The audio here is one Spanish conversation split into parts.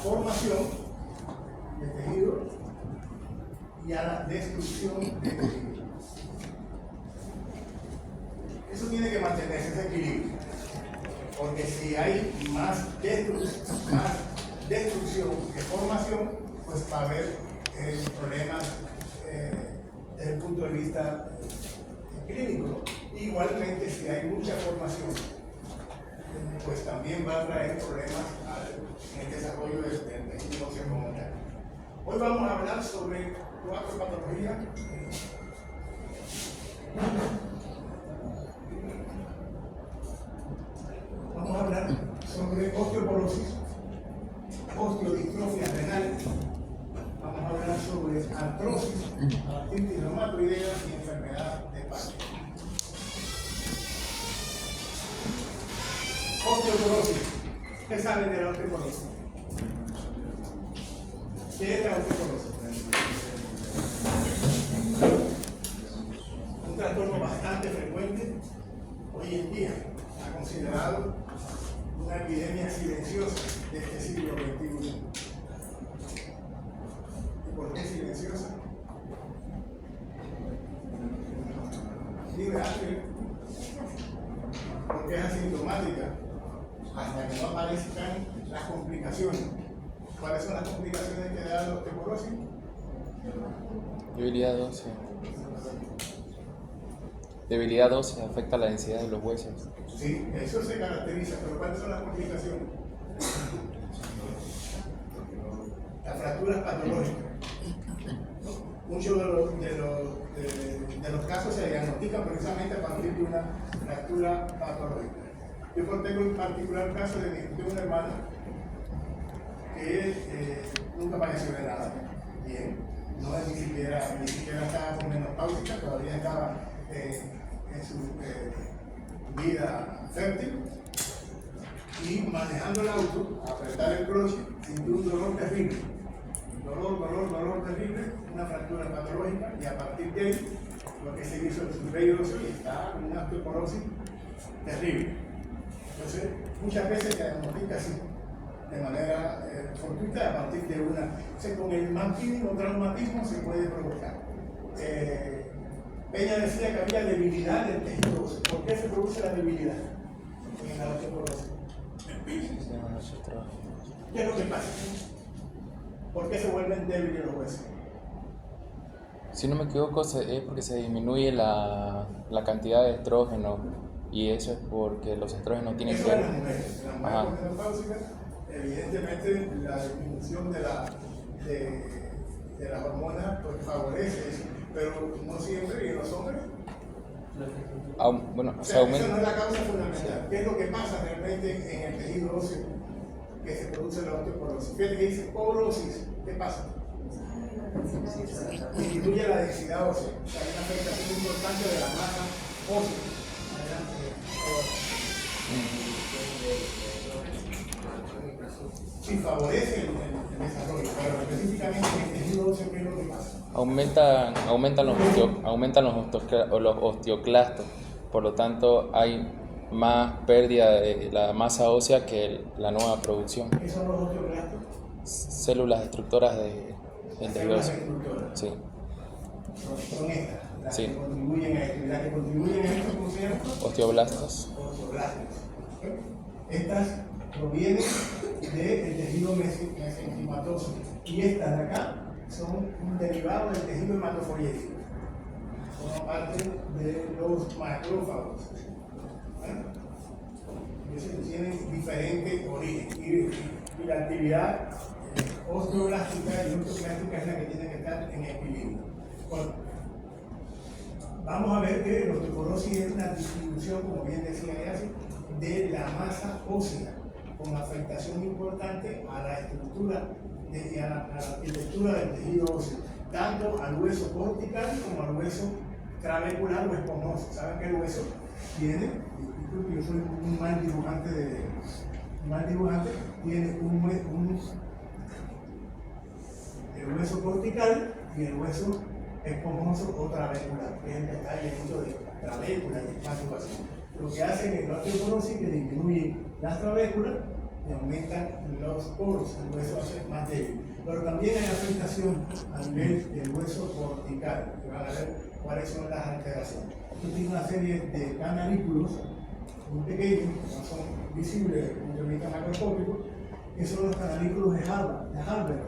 formación de tejido y a la destrucción de tejido. Eso tiene que mantenerse ese equilibrio, porque si hay más destrucción que formación, pues va a haber problemas desde el punto de vista clínico. Igualmente, si hay mucha formación, pues también va a traer problemas en el desarrollo del tejido óseo como tal. Hoy vamos a hablar sobre 4 patologías. Vamos a hablar sobre osteoporosis, osteodistrofia renal. Vamos a hablar sobre artrosis, artritis reumatoidea y enfermedad de Parkinson. Osteoporosis. ¿Qué saben de la osteoporosis? ¿Qué es la osteoporosis? Un trastorno bastante frecuente hoy en día, ha considerado una epidemia silenciosa de este siglo XXI. ¿Y por qué silenciosa? Porque es asintomática hasta que no aparezcan las complicaciones. ¿Cuáles son las complicaciones que da la osteoporosis? Debilidad ósea. Debilidad ósea afecta la densidad de los huesos. Sí, eso se caracteriza, pero ¿cuáles son las complicaciones? Las fracturas patológicas. Muchos de los casos se diagnostican precisamente a partir de una fractura patológica. Yo tengo un particular caso de una hermana que nunca falleció de nada. Bien, no ni siquiera estaba con menopáusica, todavía estaba en su vida fértil, y manejando el auto, apretar el clutch, sintió un dolor terrible. Dolor terrible, una fractura patológica, y a partir de ahí, lo que se hizo en su vello óseo y está en una osteoporosis terrible. Entonces, muchas veces se diagnostica así, de manera fortuita, a partir de una. Entonces, con el más mínimo traumatismo se puede provocar. Peña decía que había debilidad del tejido óseo. ¿Por qué se produce la debilidad en la osteoporosis? ¿Qué es lo que pasa? ¿Por qué se vuelven débiles los huesos? Si no me equivoco, es porque se disminuye la cantidad de estrógeno, y eso es porque los estrógenos tienen eso que... en las mujeres. En las mujeres menopáusicas, evidentemente la disminución de las hormonas pues, favorece eso, pero no siempre, y en los hombres. Bueno, esa no es la causa fundamental. ¿Qué es lo que pasa realmente en el tejido óseo que se produce la osteoporosis? Fíjate que dice porosis. ¿Qué pasa? Disminuye la densidad ósea. O sea, hay una afectación importante de la masa ósea. Sí, favorece el desarrollo, pero específicamente en el tejido óseo, ¿qué es lo que pasa? Aumentan los osteoclastos, por lo tanto hay más pérdida de la masa ósea que la nueva producción. ¿Qué son los osteoclastos? Células destructoras del tejido óseo. Sí. Son estas, las Sí. que contribuyen a esto. Las que contribuyen a esto, ¿cómo se llaman? Osteoblastos. Osteoblastos. Estas provienen del tejido mesenquimatoso, y estas de acá son un derivado del tejido hematopoyético. Forman parte de los macrófagos. Entonces tienen diferente origen, y la actividad osteoblástica y osteoclástica es la que tiene que estar en equilibrio. Bueno, vamos a ver que la osteoporosis es una distribución, como bien decía Yassi, de la masa ósea, con afectación importante a la estructura y a la arquitectura del tejido óseo, tanto al hueso cortical como al hueso trabecular o esponjoso. ¿Saben que el hueso tiene? Yo soy un mal dibujante, tiene el hueso cortical y el hueso esponjoso o trabecular, que es el que está llenito de trabécula y espacio vacío. Lo que hacen es la osteoporosis, que disminuye las trabéculas y aumentan los poros, el hueso hace más débil. Pero también hay afectación a nivel del hueso cortical, que van a ver cuáles son las alteraciones. Esto tiene una serie de canalículos muy pequeños, que no son visibles desde el punto de vista macroscópico, que son los canalículos de Halber.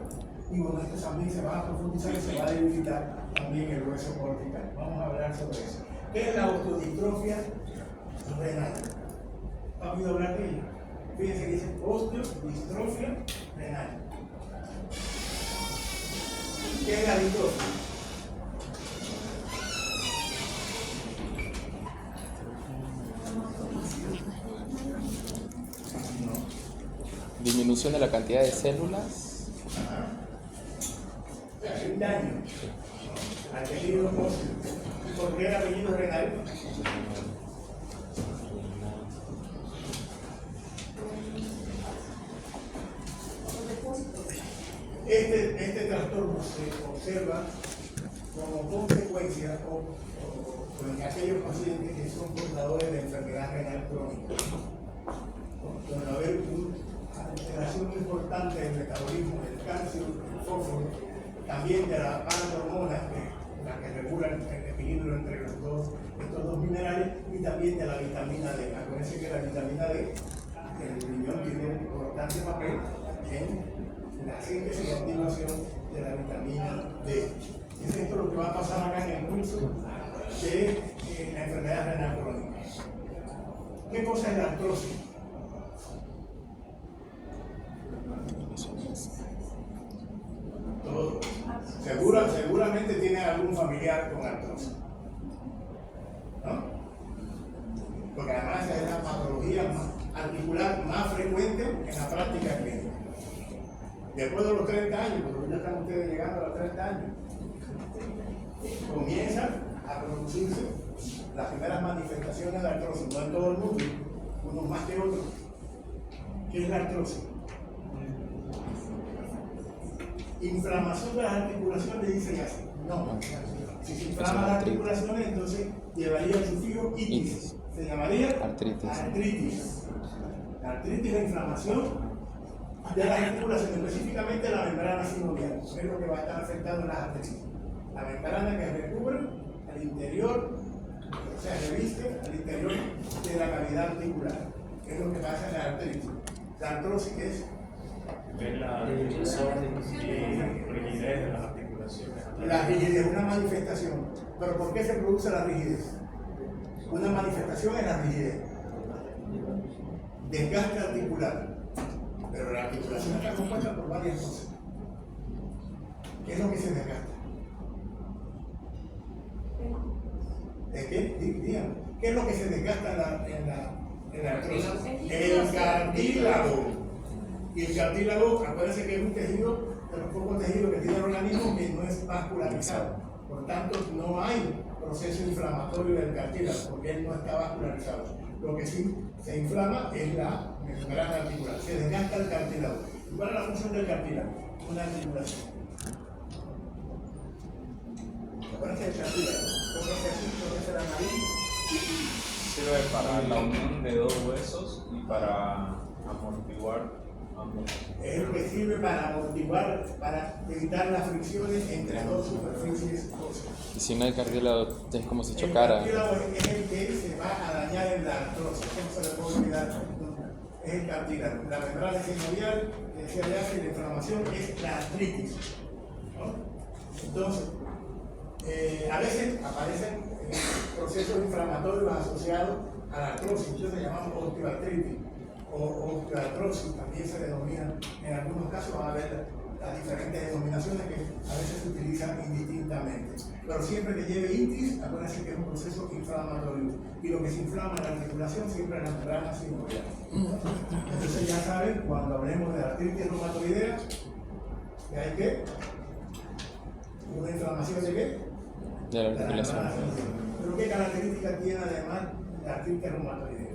Y bueno, esto también se va a profundizar y se va a debilitar también el hueso cortical. Vamos a hablar sobre eso. ¿Qué es la osteodistrofia renal? ¿Ha oído hablar de ella? Fíjense que dice osteodistrofia renal. ¿Qué es la distrofia? Disminución de la cantidad de células. Hay un daño al tejido óseo. ¿Por qué el apellido renal? Este trastorno se observa como consecuencia o en aquellos pacientes que son portadores de enfermedad renal crónica. Donde va a haber una alteración muy importante del metabolismo del calcio, del fósforo, también de la hormona, la que regula el equilibrio entre estos dos minerales, y también de la vitamina D. Acuérdense que la vitamina D, el riñón tiene un importante papel en la síntesis y activación de la vitamina D. Es esto lo que va a pasar acá en el curso de la enfermedad renal crónica. ¿Qué cosa es la artrosis? Todo. Seguramente tiene algún familiar con artrosis, ¿no? Porque además es la patología articular más frecuente en la práctica clínica. Después de los 30 años, porque ya están ustedes llegando a los 30 años, comienzan a producirse las primeras manifestaciones de artrosis, no en todo el mundo, unos más que otros. ¿Qué es la artrosis? Inflamación de las articulaciones, le dicen así. No. Si se inflaman las articulaciones, entonces llevaría el sufijo itis. Se llamaría artritis. La artritis es la inflamación de las articulaciones, específicamente la membrana sinovial. Es lo que va a estar afectando las artritis. La membrana que recubre al interior, o sea, reviste al interior de la cavidad articular. Es lo que pasa en la artritis. La artrosis es la rigidez de las articulaciones. la rigidez, una manifestación. ¿Pero por qué se produce la rigidez? Una manifestación es la rigidez. Desgaste articular. Pero la articulación está compuesta por varias cosas. ¿Qué es lo que se desgasta? ¿Es qué? Díganme. ¿Qué es lo que se desgasta en la artrosis? El cartílago. Y el cartílago, acuérdense que es un tejido, de los pocos tejidos que tiene el organismo que no es vascularizado. Por tanto, no hay proceso inflamatorio del cartílago, porque él no está vascularizado. Lo que sí se inflama es la membrana articular. Se desgasta el cartílago. ¿Cuál es la función del cartílago? Una articulación. Acuérdense del cartílago. Tóquese la nariz. Sirve para la unión de dos huesos y para amortiguar ambos. Es lo que sirve para amortiguar, para evitar las fricciones entre dos superficies óseas. Y si no hay cartílago, es como si chocara. El cartílago es el que se va a dañar en la artrosis. ¿Cómo se le puede olvidar? Es el cartílago. La membrana sinovial, que decía ya que la inflamación es la artritis, ¿no? Entonces, a veces aparecen procesos inflamatorios asociados a la artrosis. Eso se llama osteoartritis o osteoartrosis, también se denomina. En algunos casos van a ver las diferentes denominaciones que a veces se utilizan indistintamente. Pero siempre que lleve itis, acuérdense que es un proceso inflamatorio. Y lo que se inflama en la articulación siempre es la membrana sinovial. Entonces ya saben, cuando hablemos de la artritis reumatoidea, que hay que una inflamación de qué? De la articulación. ¿Pero qué características tiene además la artritis reumatoidea?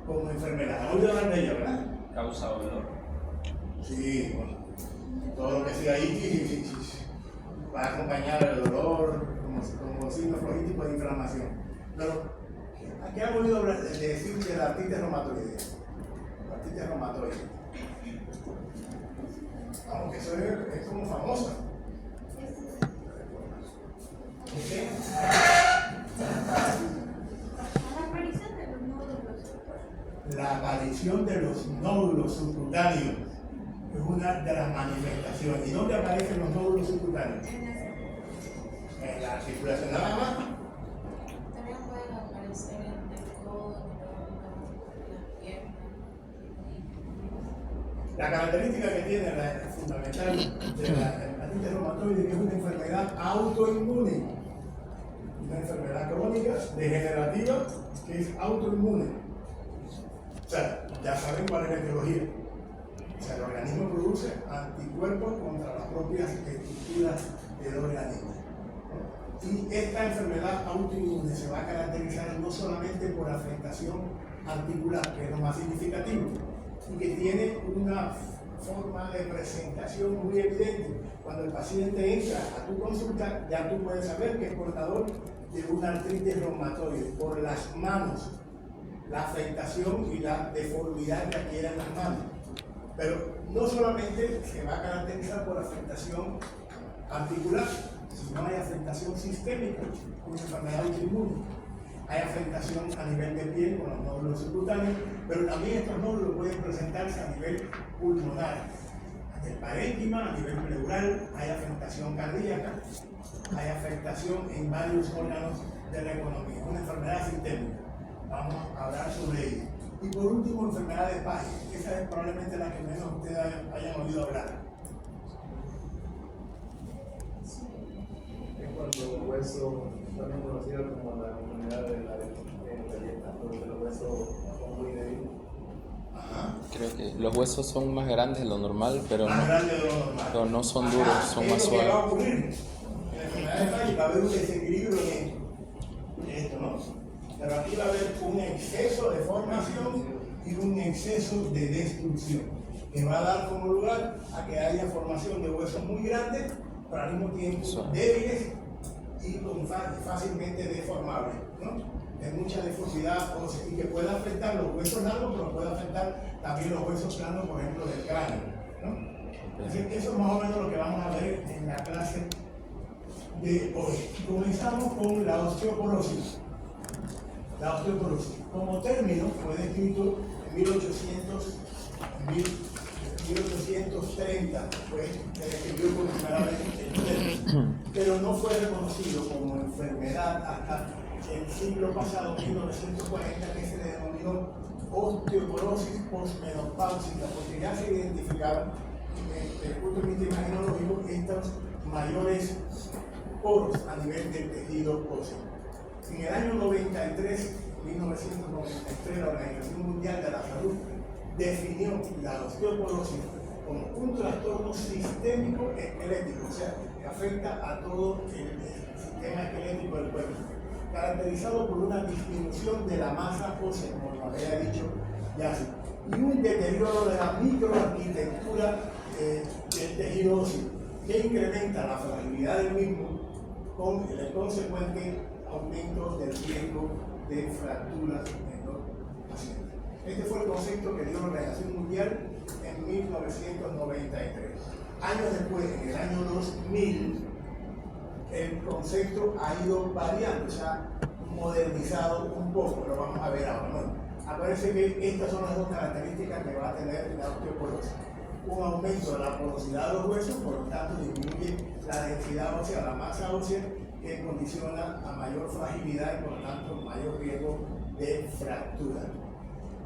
Como enfermedad. ¿Ha oído hablar de ella, verdad? Causa dolor. Sí, bueno, todo lo que sea itis va a acompañar el dolor como signo prolítico de inflamación. Pero Aquí han oído hablar de decir de la artritis reumatoide. La artritis reumatoide. Aunque eso es como famosa. ¿Okay? La aparición de los nódulos subcutáneos es una de las manifestaciones. ¿Y dónde aparecen los nódulos subcutáneos? En la articulación nada más. También pueden aparecer en el codo, en la pierna. La característica que tiene la fundamental de la artritis reumatoide es que es una enfermedad autoinmune, una enfermedad crónica degenerativa que es autoinmune. O sea, ya saben cuál es la etiología. O sea, el organismo produce anticuerpos contra las propias estructuras del organismo. Y esta enfermedad autoinmune se va a caracterizar no solamente por afectación articular, que es lo más significativo, y que tiene una forma de presentación muy evidente. Cuando el paciente entra a tu consulta, ya tú puedes saber que es portador de una artritis reumatoide por las manos, la afectación y la deformidad que adquieren las manos. Pero no solamente se va a caracterizar por afectación articular, sino hay afectación sistémica, una enfermedad autoinmune. Hay afectación a nivel de piel con los nódulos subcutáneos, pero también estos nódulos pueden presentarse a nivel pulmonar, el parénquima, a nivel pleural, hay afectación cardíaca, hay afectación en varios órganos de la economía, una enfermedad sistémica. Vamos a hablar sobre ello. Y por último, enfermedad de Paget. Esa es probablemente la que menos ustedes hayan oído hablar. Es cuando los huesos, también conocido como la enfermedad de la galleta, donde los huesos son muy débiles. Ajá. Creo que los huesos son más grandes de lo normal, pero Más grande de lo normal. pero no son duros, son ¿Qué más es lo que va a suaves. ocurrir? En la enfermedad de Paget va a haber un desequilibrio en esto, ¿no? Pero aquí va a haber un exceso de formación y un exceso de destrucción, que va a dar como lugar a que haya formación de huesos muy grandes, pero al mismo tiempo débiles y fácilmente deformables, ¿no? De mucha deformidad ósea y que puede afectar los huesos largos, pero puede afectar también los huesos planos, por ejemplo, del cráneo, ¿no? Así que eso es más o menos lo que vamos a ver en la clase de hoy. Comenzamos con la osteoporosis. La osteoporosis, como término, fue descrito en 1830, se describió por primera vez el término, pero no fue reconocido como enfermedad hasta el siglo pasado, 1940, que se le denominó osteoporosis posmenopáusica, porque ya se identificaban desde el punto de vista imaginológico estos mayores poros a nivel del tejido óseo. En el año 1993, la Organización Mundial de la Salud definió la osteoporosis como un trastorno sistémico esquelético, o sea, que afecta a todo el sistema esquelético del cuerpo, caracterizado por una disminución de la masa ósea, como lo había dicho Yassi, y un deterioro de la microarquitectura del tejido óseo, que incrementa la fragilidad del mismo con el consecuente aumento del riesgo de fracturas en los pacientes. Este fue el concepto que dio la Organización Mundial en 1993. Años después, en el año 2000, el concepto ha ido variando, se ha modernizado un poco, lo vamos a ver ahora, ¿no? Aparece que estas son las dos características que va a tener la osteoporosis. Un aumento de la porosidad de los huesos, por lo tanto disminuye la densidad ósea, la masa ósea, que condiciona a mayor fragilidad y por lo tanto mayor riesgo de fractura,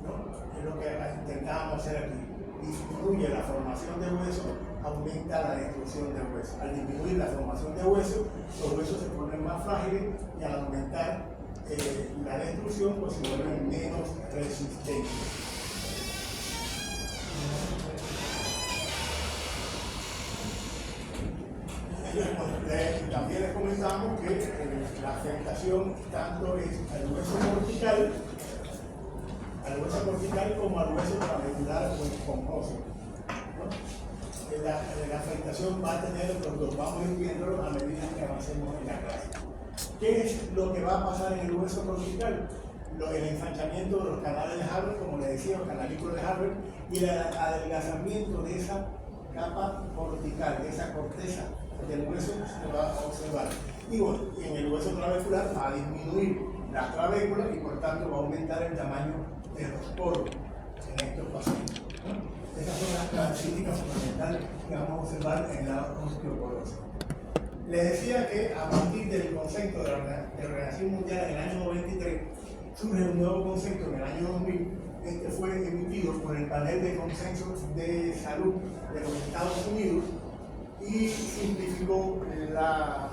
¿no? Es lo que intentábamos hacer aquí. Disminuye la formación de huesos, aumenta la destrucción de huesos. Al disminuir la formación de huesos, los huesos se ponen más frágiles y al aumentar la destrucción, pues se vuelven menos resistentes. También les comentamos que la afectación tanto es al hueso cortical como al hueso trabecular o esponjoso, ¿no? La afectación va a tener los dos, vamos a ir viéndolo a medida que avancemos en la clase. ¿Qué es lo que va a pasar en el hueso cortical? el ensanchamiento de los canales de Harvard, como le decía, los canalículos de Harvard, y el adelgazamiento de esa capa cortical, de esa corteza del hueso se va a observar. Y bueno, en el hueso trabecular va a disminuir las trabéculas y por tanto va a aumentar el tamaño de los poros en estos pacientes, ¿no? Esas son las características fundamentales que vamos a observar en la osteoporosis. Les decía que a partir del concepto de la Organización Mundial en el año 93 surge un nuevo concepto en el año 2000. Este fue emitido por el Panel de Consenso de Salud de los Estados Unidos y simplificó la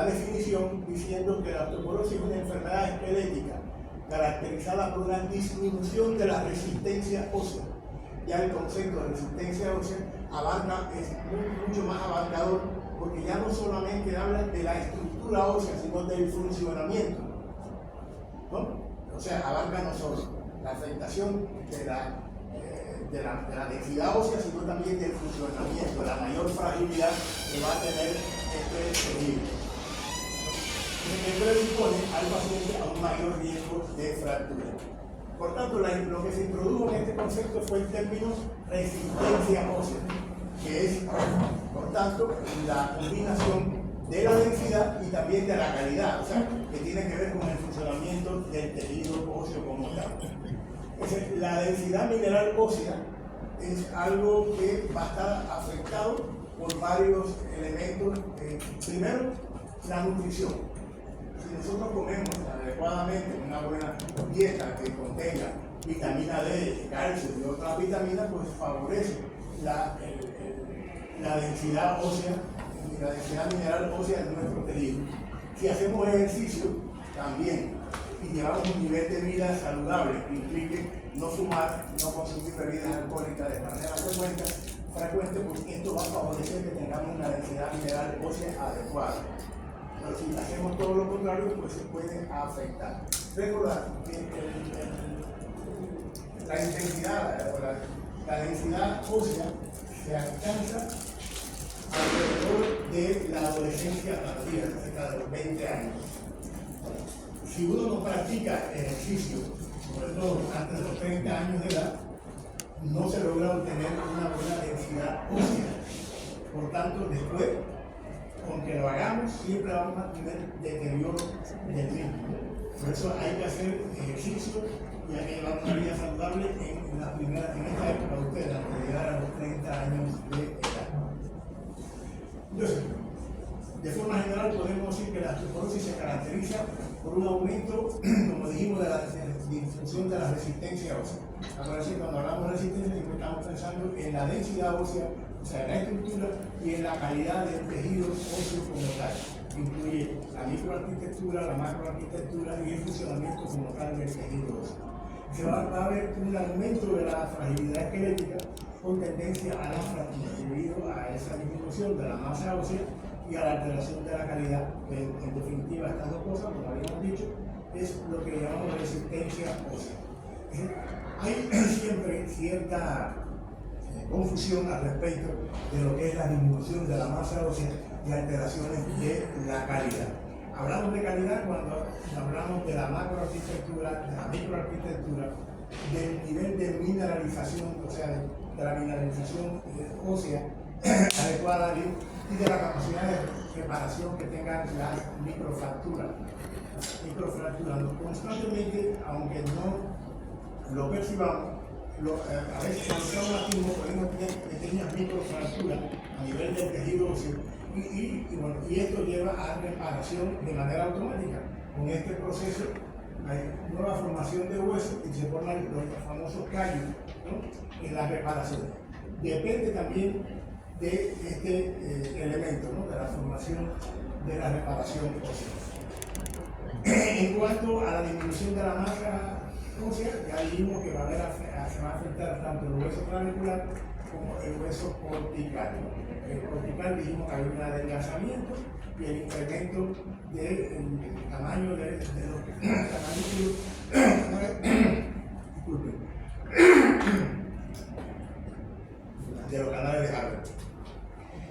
definición diciendo que la osteoporosis es una enfermedad esquelética caracterizada por una disminución de la resistencia ósea. Ya el concepto de resistencia ósea es mucho más abarcador porque ya no solamente habla de la estructura ósea, sino del funcionamiento, ¿no? O sea, abarca no solo la afectación de la densidad ósea, sino también del funcionamiento, la mayor fragilidad que va a tener este tejido. Que predispone al paciente a un mayor riesgo de fractura. Por tanto, lo que se introdujo en este concepto fue el término resistencia ósea, que es, por tanto, la combinación de la densidad y también de la calidad, o sea, que tiene que ver con el funcionamiento del tejido óseo como tal. La densidad mineral ósea es algo que va a estar afectado por varios elementos. Primero, la nutrición. Si nosotros comemos adecuadamente una buena dieta que contenga vitamina D, calcio y otras vitaminas, pues favorece la densidad ósea y la densidad mineral ósea de nuestro tejido. Si hacemos ejercicio también y llevamos un nivel de vida saludable que implique no fumar, no consumir bebidas alcohólicas de manera frecuente, pues esto va a favorecer que tengamos una densidad mineral ósea adecuada. Pero si hacemos todo lo contrario, pues se puede afectar. Recordar que la intensidad o la densidad ósea se alcanza alrededor de la adolescencia tardía, cerca de los 20 años. Si uno no practica ejercicio, sobre todo antes de los 30 años de edad, no se logra obtener una buena densidad ósea. Por tanto, después, aunque lo hagamos, siempre vamos a tener deterioro del mismo. Por eso hay que hacer ejercicio y hay que llevar una vida saludable en esta época de ustedes, antes de llegar a los 30 años de edad. Entonces, de forma general podemos decir que la osteoporosis se caracteriza por un aumento, como dijimos, de la disminución de la resistencia ósea. Acuérdense, cuando hablamos de resistencia, siempre estamos pensando en la densidad ósea, o sea, en la estructura y en la calidad del tejido óseo como tal. Incluye la microarquitectura, la macroarquitectura y el funcionamiento como tal del tejido óseo. Se va a ver un aumento de la fragilidad esquelética con tendencia a la fractura, debido a esa disminución de la masa ósea y a la alteración de la calidad. En definitiva, estas dos cosas, como habíamos dicho, es lo que llamamos resistencia ósea. Hay siempre cierta confusión al respecto de lo que es la disminución de la masa ósea y alteraciones de la calidad. Hablamos de calidad cuando hablamos de la macroarquitectura, de la microarquitectura, del nivel de mineralización, o sea, de la mineralización ósea adecuada y de la capacidad de reparación que tengan las microfracturas. Constantemente, aunque no lo percibamos, a veces cuando estamos activos podemos tener pequeñas microfracturas a nivel del tejido óseo y esto lleva a reparación de manera automática. Con este proceso hay nueva formación de huesos y se forman los famosos callos, ¿no?, en la reparación. Depende también de este elemento, ¿no?, de la formación de la reparación ósea. En cuanto a la disminución de la masa ósea, ya dijimos que se va a afectar tanto el hueso clavicular como el hueso cortical. El cortical dijimos que hay un adelgazamiento y el incremento del tamaño de los canales de Harvard.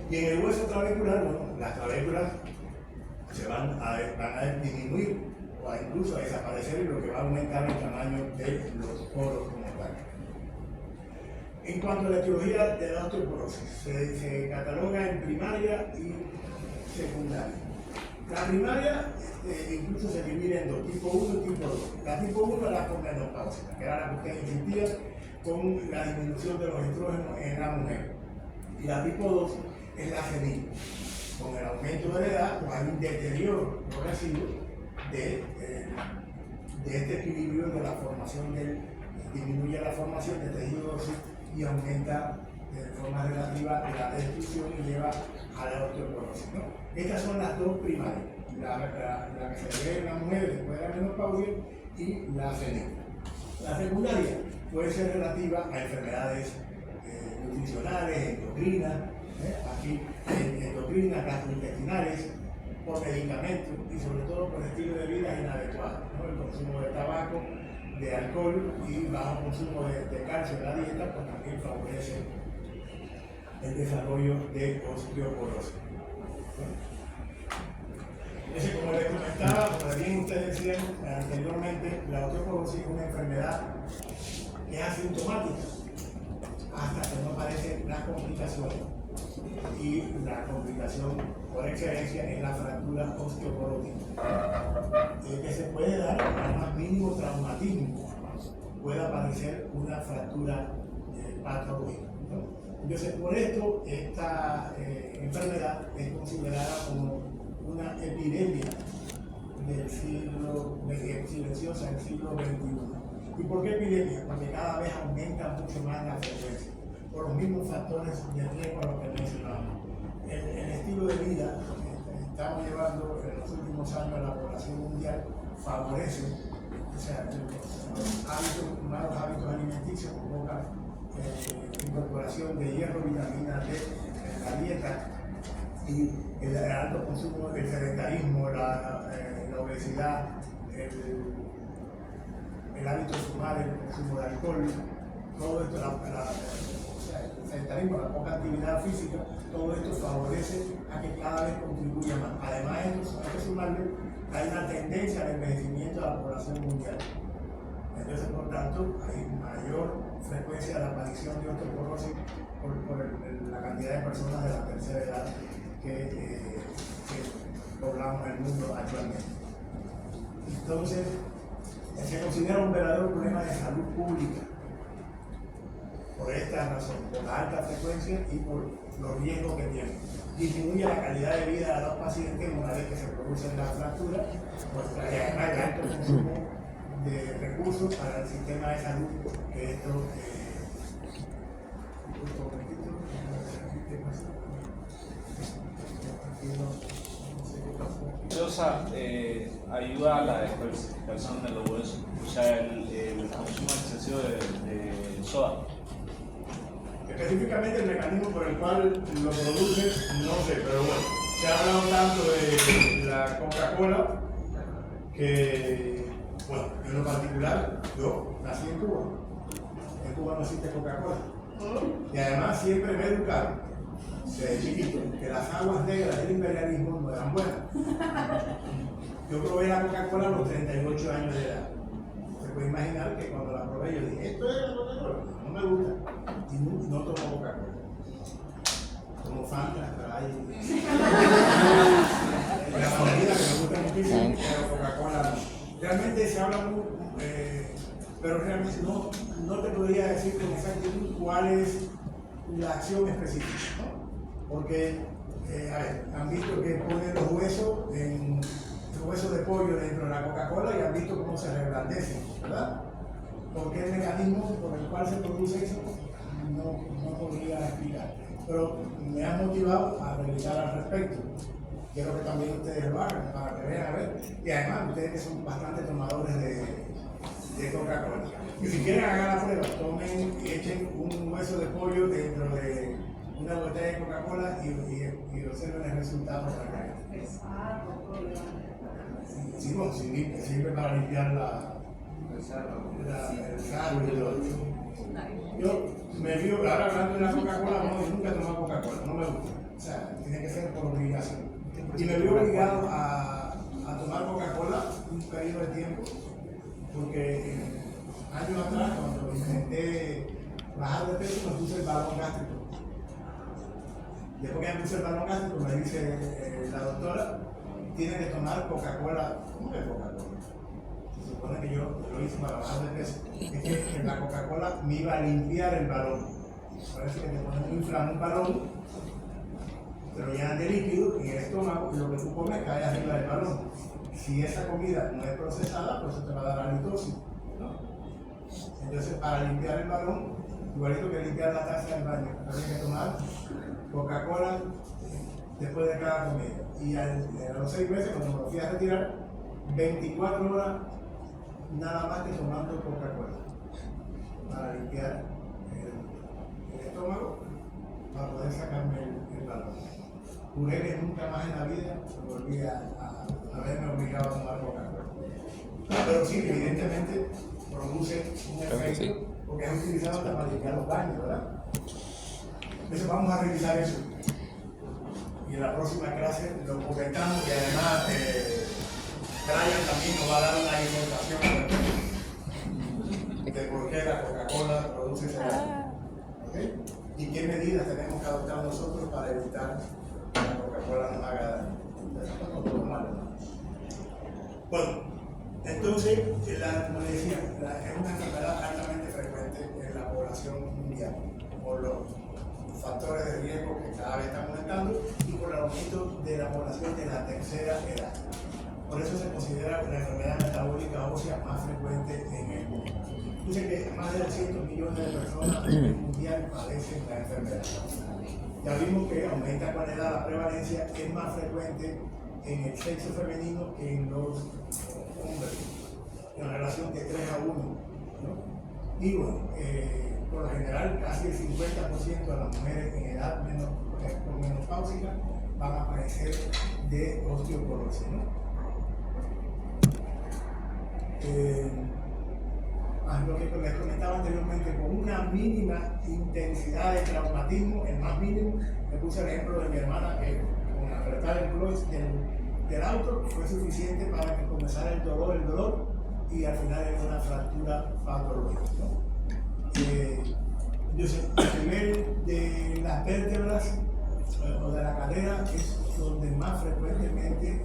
Y en el hueso clavicular, bueno, las clavículas se van a disminuir o incluso a desaparecer. de los poros como tal. En cuanto a la etiología de la osteoporosis, se cataloga en primaria y secundaria. La primaria incluso se divide en dos, tipo 1 y tipo 2. La tipo 1 es la menopausia, que era la que usted insistía, con la disminución de los estrógenos en la mujer. Y la tipo 2 es la senil. Con el aumento de la edad, pues hay un deterioro progresivo de este equilibrio de la formación disminuye la formación de tejido óseo y aumenta de forma relativa la destrucción y lleva a la osteoporosis, ¿no? Estas son las dos primarias, la que se ve en la mujer después de la menopausia y la senil. La secundaria puede ser relativa a enfermedades nutricionales, endocrinas, aquí endocrinas, gastrointestinales, por medicamentos y sobre todo por estilo de vida inadecuado, ¿no? El consumo de tabaco, de alcohol y bajo consumo de calcio en la dieta, pues también favorece el desarrollo de osteoporosis. Entonces, como les comentaba, como bien ustedes decían anteriormente, la osteoporosis es una enfermedad que es asintomática hasta que no aparecen las complicaciones. Y la complicación por excelencia es la fractura osteoporótica, que se puede dar al más mínimo traumatismo, puede aparecer una fractura patológica, ¿no? Entonces, por esto, esta enfermedad es considerada como una epidemia del siglo silenciosa del siglo XXI. ¿Y por qué epidemia? Porque cada vez aumenta mucho más la frecuencia, por los mismos factores de riesgo a los que mencionamos. El estilo de vida que estamos llevando en los últimos años a la población mundial favorece, o sea, los malos hábitos alimenticios provocan incorporación de hierro, vitamina D en la dieta y el alto consumo del sedentarismo, la obesidad, el hábito de fumar, el consumo de alcohol, todo esto, el sedentarismo, la poca actividad física, todo esto favorece a que cada vez contribuya más. Además, hay que sumarle, hay una tendencia al envejecimiento de la población mundial. Entonces, por tanto, hay mayor frecuencia de la aparición de osteoporosis por la cantidad de personas de la tercera edad que poblamos el mundo actualmente. Entonces, se considera un verdadero problema de salud pública por esta razón, por la alta frecuencia y por los riesgos que tiene. Disminuye la calidad de vida de los pacientes una vez que se producen las fracturas, pues trae alto consumo de recursos para el sistema de salud, que esto ayuda a la descalcificación de los huesos, o sea, el consumo excesivo de soda. Específicamente el mecanismo por el cual lo produce, no sé, pero bueno, se ha hablado tanto de la Coca-Cola que, bueno, en lo particular, yo nací en Cuba. En Cuba no existe Coca-Cola. Y además siempre me educaron, desde chiquito, que las aguas negras del imperialismo no eran buenas. Yo probé la Coca-Cola a los 38 años de edad. Se puede imaginar que cuando la probé yo dije, ¿esto es la Coca-Cola? No me gusta. Y no tomo Coca-Cola. Tomo Fanta, Sprite. La mayoría que me gusta muchísimo, pero Coca-Cola no. Realmente se habla muy, pero realmente no te podría decir con exactitud cuál es la acción específica, ¿no? Porque, a ver, han visto que ponen los huesos de pollo dentro de la Coca-Cola y han visto cómo se reblandecen, ¿verdad? ¿Por qué el mecanismo por el cual se produce eso? No podría explicar. Pero me ha motivado a revisar al respecto. Quiero que también ustedes lo hagan para que vean, a ver. Y además, ustedes que son bastante tomadores de Coca-Cola. Y si quieren hagan la prueba, tomen y echen un hueso de pollo dentro de una botella de Coca-Cola y observen el resultado para acá. Sí, bueno, sirve para limpiar el sarro y todo. Yo me vio, ahora hablando de la Coca-Cola, no, yo nunca he tomado Coca-Cola, no me gusta. O sea, tiene que ser por obligación. Y me vio obligado a tomar Coca-Cola un periodo de tiempo, porque peso me puse el balón gástrico. Después que me puse el balón gástrico, me dice la doctora, tiene que tomar Coca-Cola. ¿Cómo que Coca-Cola? Se supone que yo lo hice para bajar de peso. Es que la Coca-Cola me iba a limpiar el balón. Parece que te ponen un inflama un balón, te lo llenan de líquido y el estómago, y lo que tú comes cae arriba del balón. Si esa comida no es procesada, pues eso te va a dar halitosis, ¿no? Entonces, para limpiar el balón, igualito que limpiar la taza del baño, tienes que tomar Coca-Cola después de cada comida. Y a los 6 meses, cuando me lo fui a retirar, 24 horas nada más que tomando Coca-Cola para limpiar el estómago, para poder sacarme el balón. Juré que nunca más en la vida volví a verme obligado a tomar Coca-Cola. Pero sí, evidentemente produce un efecto, porque es utilizado hasta para limpiar los baños, ¿verdad? Entonces vamos a revisar eso. Y en la próxima clase lo comentamos y además Brian también nos va a dar una ilustración de por qué la Coca-Cola produce ese daño. ¿Okay? Y qué medidas tenemos que adoptar nosotros para evitar que la Coca-Cola nos haga daño. Bueno, entonces, como les decía, es una enfermedad altamente frecuente en la población mundial por los factores de riesgo que cada vez están aumentando y por el aumento de la población de la tercera edad. Por eso se considera la enfermedad metabólica ósea más frecuente en el mundo. Dice que más de 200 millones de personas a nivel mundial padecen la enfermedad. Ya vimos que aumenta con la edad la prevalencia, es más frecuente en el sexo femenino que en los hombres, en relación de 3 a 1. ¿No? Y bueno, por lo general, casi el 50% de las mujeres en edad menopáusica van a padecer de osteoporosis, ¿no? Lo que les comentaba anteriormente, con una mínima intensidad de traumatismo, el más mínimo, le puse el ejemplo de mi hermana que con apretar el clutch del auto fue suficiente para que comenzara el dolor y al final era una fractura patológica, ¿no? Entonces, a nivel de las vértebras o de la cadera es donde más frecuentemente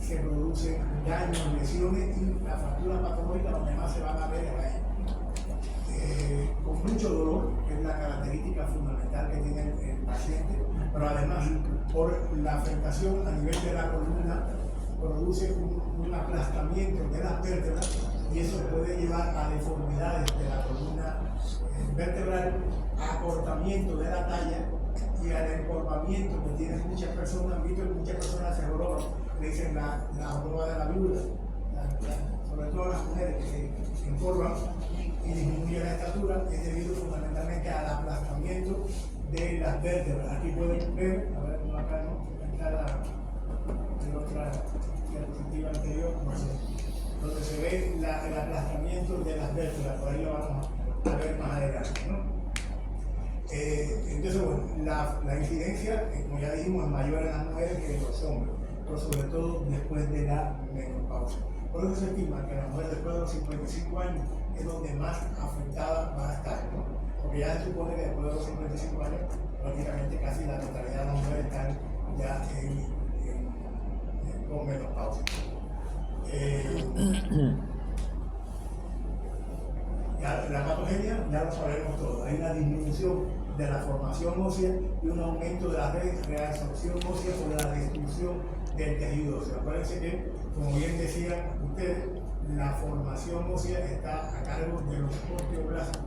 se producen daños, lesiones y las fracturas patológicas donde más se van a ver es ahí. Con mucho dolor, que es la característica fundamental que tiene el paciente, pero además por la afectación a nivel de la columna produce un aplastamiento de las vértebras y eso puede llevar a deformidades de la columna vertebral, a acortamiento de la talla y al encorvamiento que tienen muchas personas. Han visto que muchas personas se joroban, le dicen la joroba de la viuda, sobre todo las mujeres que se encorvan y disminuye la estatura, es debido fundamentalmente al aplastamiento de las vértebras. Aquí pueden ver, a ver, no acá no, está la otra diapositiva anterior, donde se ve el aplastamiento de las vértebras, por ahí lo vamos a ver más adelante, ¿no? Entonces, bueno, la incidencia, como ya dijimos, es mayor en las mujeres que en los hombres, pero sobre todo después de la menopausia. Por eso se estima que la mujer después de los 55 años es donde más afectada va a estar, ¿no? Porque ya se supone que después de los 55 años prácticamente casi la totalidad de las mujeres están ya con menopausia. La patogenia ya lo sabemos todo. Hay una disminución de la formación ósea y un aumento de la reabsorción ósea o de la destrucción del tejido óseo. Acuérdense que, como bien decían ustedes, la formación ósea está a cargo de los osteoblastos,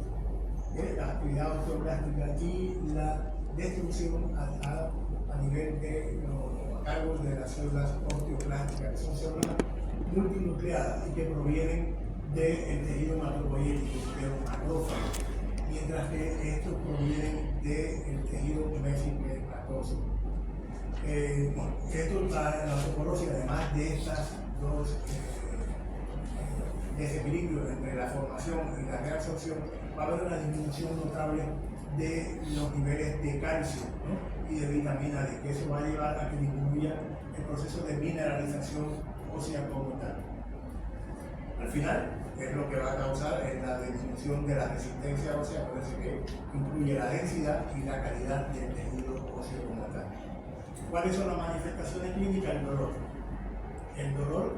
la actividad osteoblástica y la destrucción a nivel de los cargos de las células osteoblásticas, que son células multinucleadas y que provienen del tejido hematopoyético, de los macrófagos, mientras que estos provienen del tejido mesenquimatoso. Bueno, la osteoporosis, además de estas dos desequilibrios entre la formación y la reabsorción, va a haber una disminución notable de los niveles de calcio, ¿no? Y de vitamina D, que eso va a llevar a que disminuya el proceso de mineralización ósea como tal. Al final, es lo que va a causar la disminución función de la resistencia ósea, por eso que incluye la densidad y la calidad del tejido óseo como tal. ¿Cuáles son las manifestaciones clínicas? El dolor. El dolor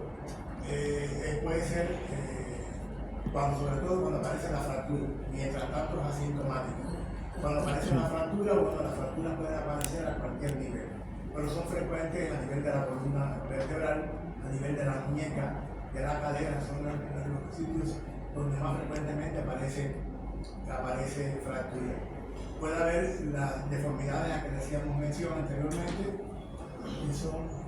puede ser, sobre todo cuando aparece la fractura, mientras tanto es asintomático. Cuando aparece una fractura, bueno, las fracturas pueden aparecer a cualquier nivel, pero son frecuentes a nivel de la columna vertebral, a nivel de la muñeca, de la cadera, son los sitios donde más frecuentemente aparece fractura. Puede haber las deformidades a que decíamos mención anteriormente, y son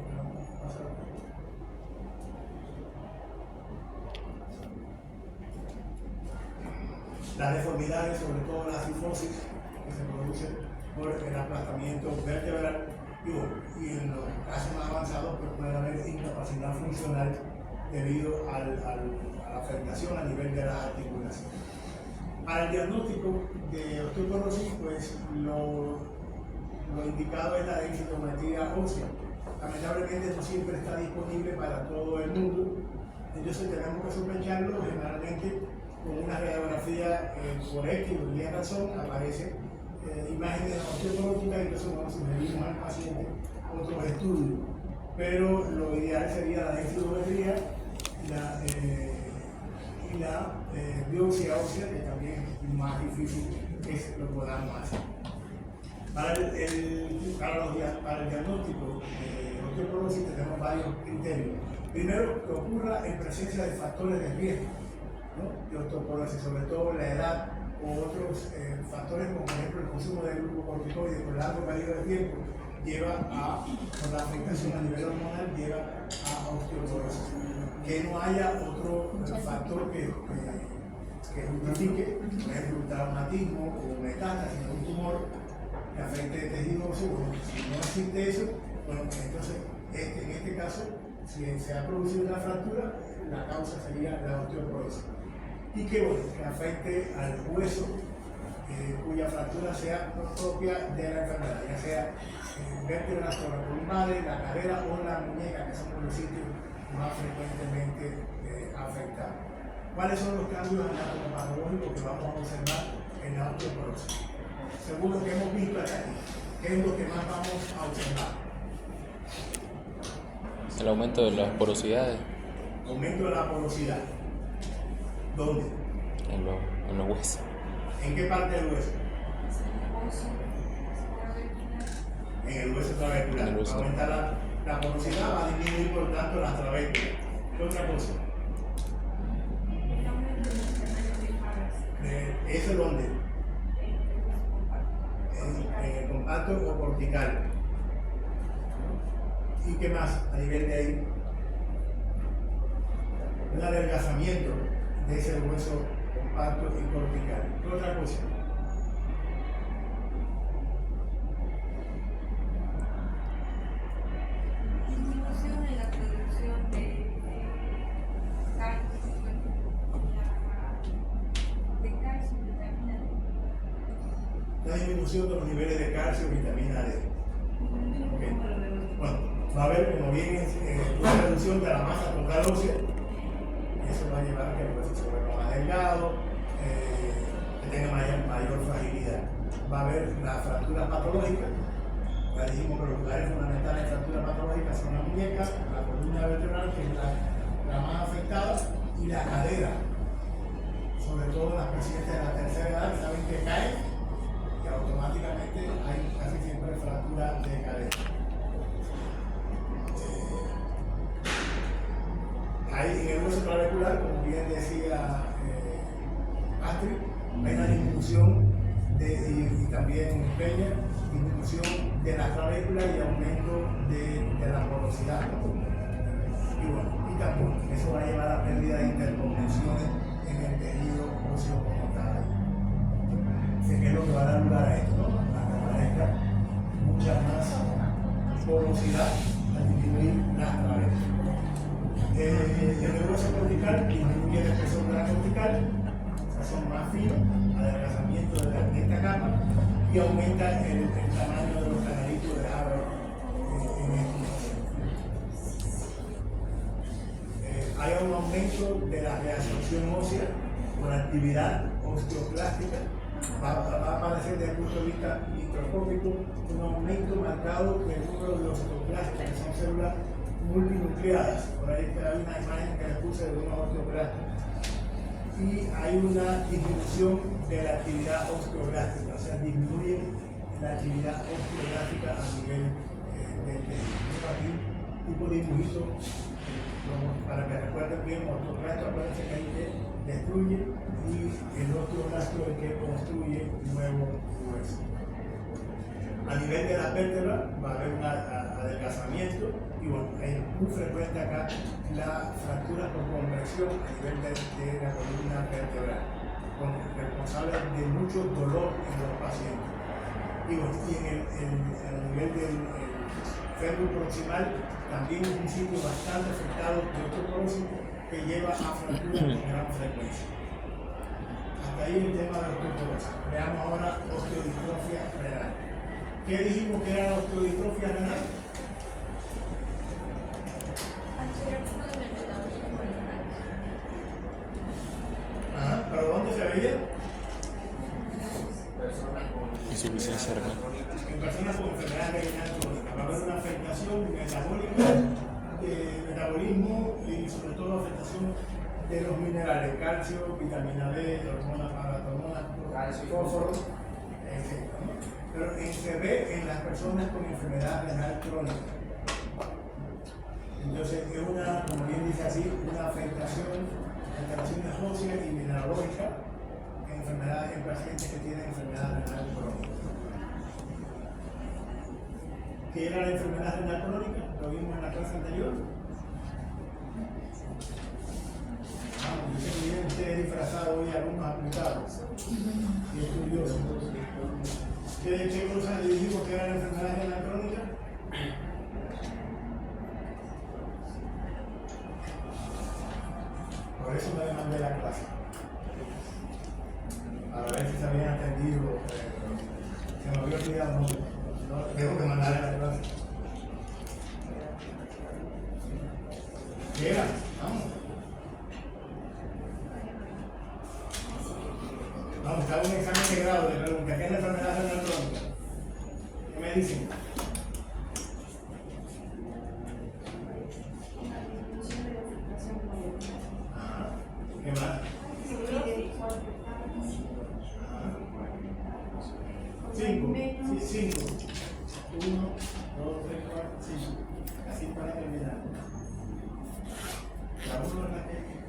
las deformidades, sobre todo la cifosis, que se produce por el aplastamiento vertebral, y en los casos más avanzados pues puede haber incapacidad funcional debido a la afectación a nivel de las articulaciones. Para el diagnóstico de osteoporosis, pues lo indicado es la densitometría ósea. Lamentablemente no siempre está disponible para todo el mundo, entonces tenemos que sospecharlo. Generalmente con una radiografía por X o Y razón aparece imágenes osteoporóticas, y entonces bueno, sugerimos al paciente otros estudios, pero lo ideal sería la densitometría y la biopsia ósea, que también es más difícil que lo podamos hacer. Para el diagnóstico de osteoporosis tenemos varios criterios. Primero, que ocurra en presencia de factores de riesgo, ¿no?, de osteoporosis, sobre todo la edad o otros factores como por ejemplo el consumo de glucocorticoides por largo periodo de tiempo con la afectación a nivel hormonal lleva a osteoporosis. Que no haya otro factor que justifique, por ejemplo, un traumatismo o metástasis de un tumor que afecte el tejido óseo. Si no existe eso, bueno, entonces en este caso, si se ha producido una fractura, la causa sería la osteoporosis. Y que afecte al hueso, cuya fractura sea propia de la enfermedad, ya sea vértebras thoracolumbares, la cadera o la muñeca, que son los sitios más frecuentemente afectados. ¿Cuáles son los cambios anatomopatológicos que vamos a observar en la osteoporosis? Según lo que hemos visto aquí, ¿qué es lo que más vamos a observar? El aumento de las porosidades. Aumento de la porosidad. ¿Dónde? En los huesos. ¿En qué parte del hueso? En el hueso trabecular. Va a aumentar la porosidad, va a disminuir por tanto la trabécula. ¿Qué otra cosa? ¿Eso es dónde? En el compacto o cortical. ¿Y qué más a nivel de ahí? Un adelgazamiento de ese hueso compacto y cortical. ¿Qué otra cosa? Disminución en la producción de calcio y vitamina D. La disminución de los niveles de calcio y vitamina D. Okay. Bueno, va a haber, como bien, una reducción de la masa total ósea. Eso va a llevar a que el hueso se vuelva más delgado, que tenga mayor fragilidad. Va a haber la fractura patológica. Ya dijimos que los lugares fundamentales de fractura patológica son la muñeca, la columna vertebral, que es la más afectada, y la cadera. Sobre todo las pacientes de la tercera edad saben que caen y automáticamente hay casi siempre fractura de cadera. Ahí en el hueso trabecular, como bien decía Astrid, hay una disminución y también Peña, disminución de la trabécula y aumento de la porosidad. Y bueno, y tampoco, eso va a llevar a pérdida de interconexiones en el tejido óseo como tal. Así que es lo que va a dar lugar a esto, ¿no? A que aparezca mucha más porosidad al disminuir las trabéculas. En el hueso cortical disminuye la espesor de la cortical, son más finos, adelgazamiento de esta capa, y aumenta el tamaño de los canalitos de agua en estos. Hay un aumento de la reabsorción ósea por actividad osteoclástica, va a aparecer desde el punto de vista microscópico un aumento marcado del número de osteoclastos, que son células multinucleadas. Por ahí hay una imagen que le puse de unos osteoclastos. Y hay una disminución de la actividad osteoblástica, o sea, disminuye la actividad osteoblástica a nivel del aquí, tipo de dibujito, para que recuerden bien, osteoclasto, acuérdense que hay que destruye y el osteoclasto es el que construye nuevo hueso. A nivel de la vértebra va a haber un adelgazamiento y bueno, es muy frecuente acá la fractura por conversión a nivel de la columna vertebral, responsable de mucho dolor en los pacientes. Y bueno, y a nivel del fémur proximal también es un sitio bastante afectado de osteoporosis que lleva a fracturas con gran frecuencia. Hasta ahí el tema de la osteoporosis. Veamos ahora osteodistrofia renal. ¿Qué dijimos que era la osteodistrofia renal? ¿Pero dónde se veía? Insuficiencia renal. En personas con enfermedad renal crónica. Va a haber una afectación metabólica, metabolismo y sobre todo afectación de los minerales, calcio, vitamina D, hormonas paratormonas, fósforo, etc. Pero se ve en las personas con enfermedad renal crónica. Entonces es una, como bien dice así, una afectación, alteraciones óseas y mineralógicas en pacientes que tienen enfermedad renal crónica. ¿Qué era la enfermedad renal crónica? Lo vimos en la clase anterior. Yo sé que vienen ustedes disfrazados hoy, alumnos aplicados y estudiosos. ¿Qué cosa le dijimos que era la enfermedad renal crónica? Por eso me demandé la clase. A ver si se habían atendido. Se me había olvidado mucho. No, tengo que mandarle la clase. Llega, vamos. Vamos, hago un examen de grado de pregunta. ¿Qué es la enfermedad renal crónica? ¿Qué me dicen? ¿Qué más? 5. 5. 1, 2, 3, 4, 5. Así para terminar.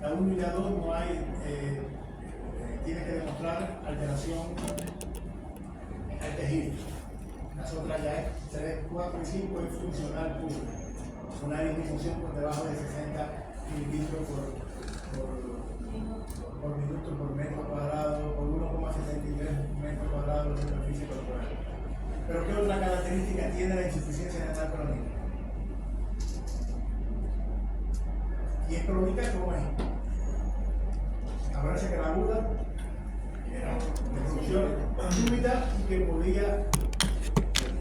La 1 y la 2 no hay, tiene que demostrar alteración al tejido. Las otras ya es 3, 4 y 5 es funcional puro. Una disminución por debajo de 60 mililitros por minuto por metro cuadrado, por 1,73 metros cuadrados de superficie corporal. Pero ¿qué otra característica tiene la insuficiencia renal crónica? ¿Y es crónica cómo es? Acuérdense que la aguda era de función súbita y que podía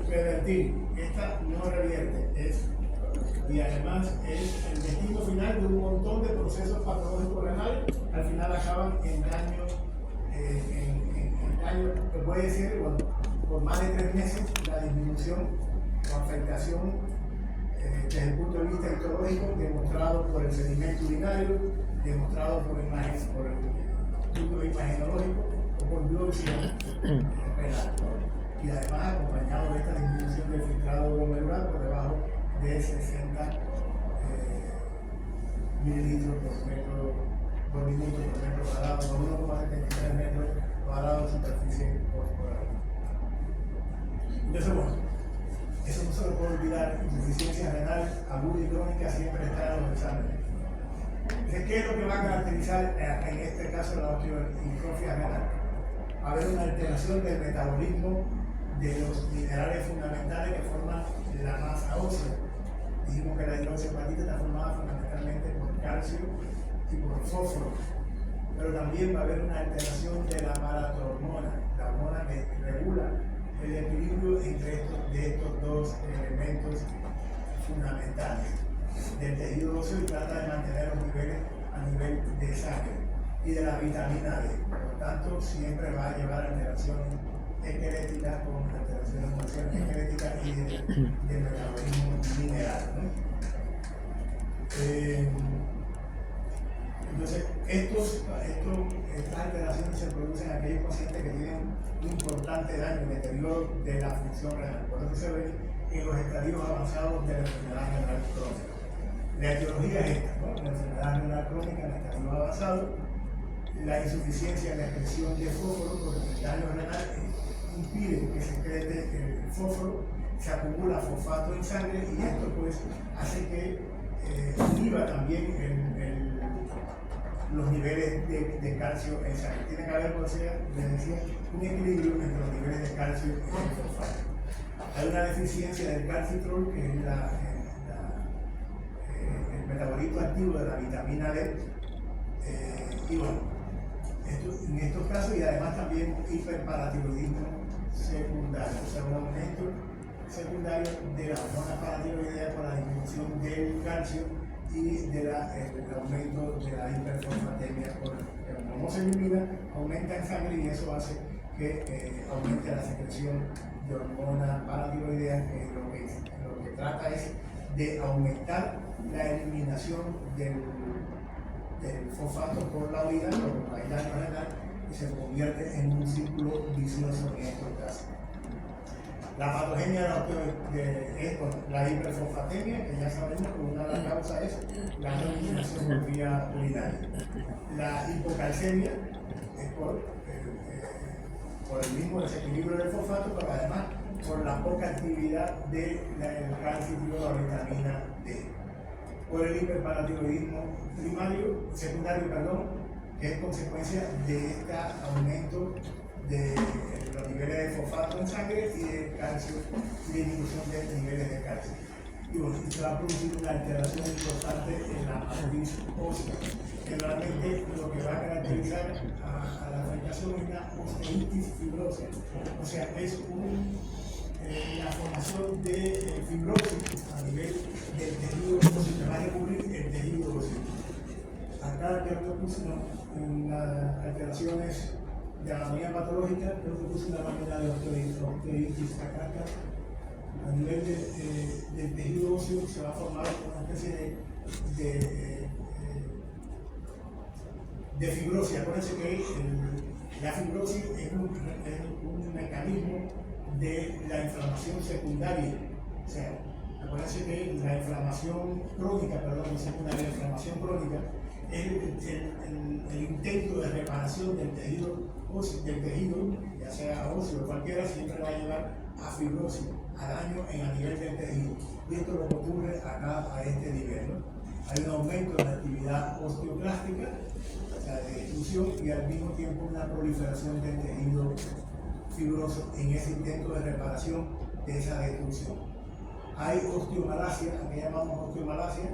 revertir. Esta no revierte, y además es el destino final de un montón de procesos patológicos renales, al final acaban en daño, que puede ser, bueno, por más de 3 meses la disminución o afectación desde el punto de vista histológico, demostrado por el sedimento urinario, demostrado por el estudio imagenológico o por biopsia renal. Y además acompañado de esta disminución del filtrado glomerular por debajo de 60 mililitros por minuto por metro cuadrado, por 1,73 metros cuadrados de superficie corporal. Entonces, bueno, eso no se lo puede olvidar. Insuficiencia renal aguda y crónica siempre está en los exámenes. Entonces, ¿qué es lo que va a caracterizar en este caso la osteodistrofia renal? Va a haber una alteración del metabolismo de los minerales fundamentales que forman la masa ósea. Dijimos que la hidroxiapatita está formada fundamentalmente por calcio y por fósforo, pero también va a haber una alteración de la paratormona, la hormona que regula el equilibrio entre estos dos elementos fundamentales del tejido óseo y trata de mantener los niveles a nivel de sangre. y de la vitamina D. Por lo tanto, siempre va a llevar alteraciones esqueléticas con alteraciones funcionales esqueléticas y de metabolismo mineral, ¿no? Entonces, estas alteraciones se producen en aquellos pacientes que tienen un importante daño en el deterioro de la función renal. Por eso se ve en los estadios avanzados de la enfermedad renal crónica. La etiología es esta, ¿no? La enfermedad renal crónica en el estadio avanzado, la insuficiencia en la excreción de fósforo, porque el daño renal impide que se excrete el fósforo, se acumula fosfato en sangre y esto pues hace que inhiba también los niveles de calcio en sangre. Tiene que haber, como les decía, un equilibrio entre los niveles de calcio y el fosfato. Hay una deficiencia del calcitrol, que es el metabolito activo de la vitamina D, y bueno, en estos casos, y además también hiperparatiroidismo secundario, o sea, un aumento secundario de la hormona paratiroidea por la disminución del calcio y del aumento de la hiperfosfatemia por el homocelulimina, aumenta en sangre y eso hace que aumente la secreción de hormona paratiroidea, que lo que trata es de aumentar la eliminación del fosfato por la orina, por la daño renal, y se convierte en un círculo vicioso en estos casos. La patogenia es la hiperfosfatemia, que ya sabemos que una de las causas es la no eliminación por vía urinaria. La hipocalcemia es por el mismo desequilibrio del fosfato, pero además por la poca actividad del calcio y la vitamina D. Por el hiperparatiroidismo secundario, que es consecuencia de este aumento de los niveles de fosfato en sangre y de calcio, y de disminución de niveles de calcio. Y bueno, se va a producir una alteración importante en la matriz ósea. Generalmente lo que va a caracterizar a la afectación es la osteitis fibrosa, o sea, es la formación de fibrosis a nivel del tejido óseo, que va a recubrir el tejido óseo. Acá yo puse unas alteraciones de anatomía patológica, creo que puse una máquina de osteitis acá. A nivel del tejido óseo se va a formar una especie de fibrosis. Acuérdense que la fibrosis es un mecanismo de la inflamación secundaria. O sea, acuérdense que la inflamación crónica, la inflamación crónica es el intento de reparación del tejido óseo, ya sea óseo o cualquiera, siempre va a llevar a fibrosis, a daño a nivel del tejido. Y esto lo que ocurre acá a este nivel, ¿no? Hay un aumento de la actividad osteoclástica, o sea, de destrucción, y al mismo tiempo una proliferación del tejido fibroso en ese intento de reparación de esa destrucción. Hay osteomalacia, que llamamos osteomalacia,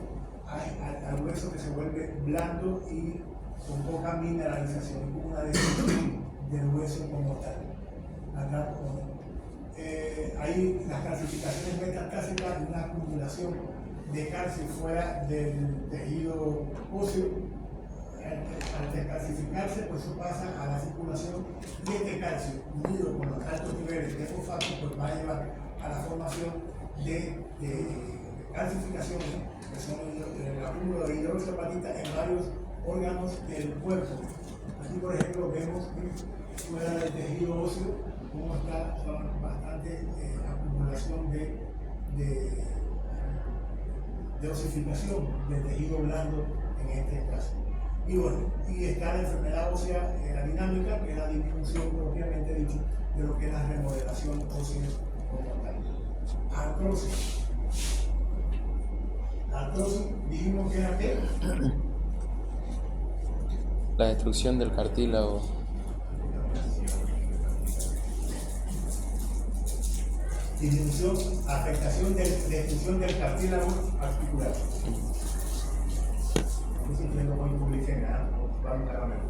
al hueso que se vuelve blando y con poca mineralización, como una destrucción del hueso como tal. Acá, hay las calcificaciones metastásicas, una acumulación de calcio fuera del tejido óseo. Al descalcificarse, pues eso pasa a la circulación y este calcio, unido con los altos niveles de fosfato, pues va a llevar a la formación de calcificaciones, que son el acúmulo de hidroxiapatita en varios órganos del cuerpo. Aquí, por ejemplo, vemos que fuera del tejido óseo cómo está bastante acumulación de osificación del tejido blando en este caso. Y bueno, y está la enfermedad ósea dinámica, que es la disminución propiamente dicho de lo que es la remodelación ósea como tal. Artrosis. Artrosis, dijimos que era ¿qué? La destrucción del cartílago. Disminución, afectación de destrucción del cartílago articular. No sé si yo no voy a publicar nada, vamos a ver.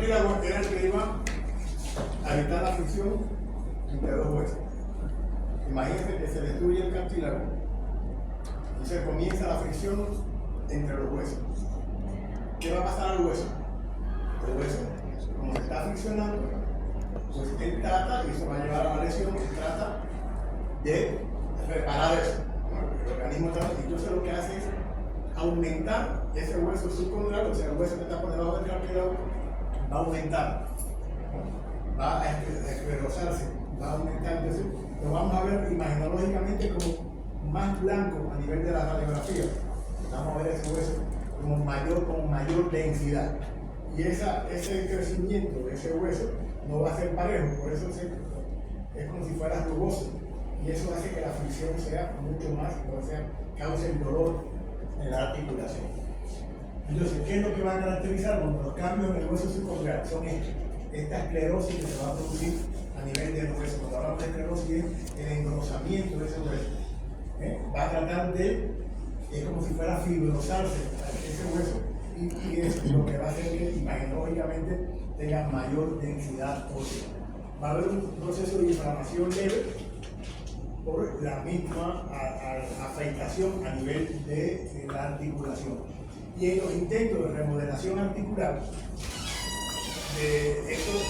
cartílago era el que iba a evitar la fricción entre dos huesos. Imagínense que se destruye el cartílago y se comienza la fricción entre los huesos. ¿Qué va a pasar al hueso? El hueso, como se está friccionando, pues él trata, y eso va a llevar a la lesión, él trata de reparar eso. El organismo trata, entonces lo que hace es aumentar ese hueso subcondral, o sea, el hueso que está por debajo del cartílago, va a aumentar, va a esclerosarse, va a aumentar. Entonces, lo vamos a ver imaginológicamente como más blanco a nivel de la radiografía. Vamos a ver ese hueso con mayor densidad. Y ese crecimiento de ese hueso no va a ser parejo, por eso es como si fuera rugoso. Y eso hace que la fricción sea mucho más, o sea, cause el dolor en la articulación. Entonces, ¿qué es lo que va a caracterizar? Bueno, los cambios en el hueso subcondral son esta esclerosis que se va a producir a nivel del hueso. Cuando hablamos de esclerosis es el engrosamiento de ese hueso. Va a tratar es como si fuera fibrosarse ese hueso y es lo que va a hacer que imaginológicamente tenga mayor densidad ósea. Va a haber un proceso de inflamación leve por la misma afectación a nivel de la articulación. Y en los intentos de remodelación articular, estos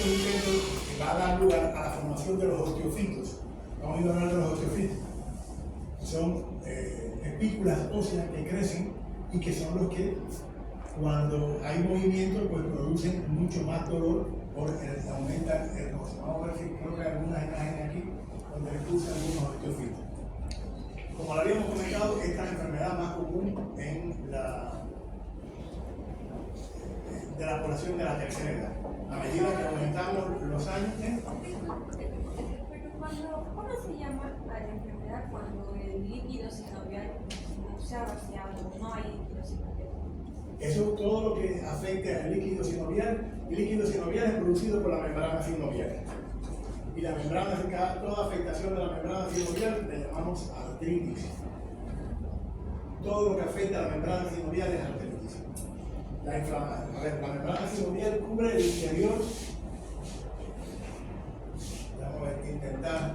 intentos van a dar lugar a la formación de los osteofitos. Vamos a ir a hablar de los osteofitos. Son espículas óseas que crecen y que son los que, cuando hay movimiento, pues producen mucho más dolor por aumenta el roce. Vamos a ver si creo que hay algunas imágenes aquí donde le puse algunos osteofitos. Como lo habíamos comentado, esta es la enfermedad más común en de la población de la tercera edad. A medida que aumentamos los años, Pero ¿cómo se llama a la enfermedad cuando el líquido sinovial no se ha vaciado, no hay líquido sinovial? eso es todo lo que afecta al líquido sinovial. El líquido sinovial es producido por la membrana sinovial. Y la membrana, toda afectación de la membrana sinovial le llamamos artritis. Todo lo que afecta a la membrana sinovial es artritis. La membrana sinovial cubre el interior. Vamos a intentar.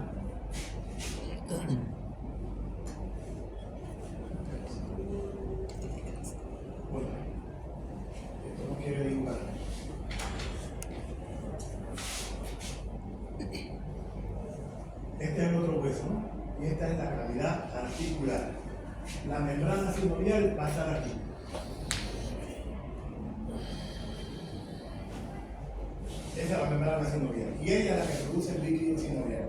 Bueno, esto no quiere dibujar. Este es el otro hueso, ¿no? Y esta es la cavidad articular. La membrana sinovial va a estar aquí. Esa es la membrana sinovial. Y ella es la que produce el líquido sinovial.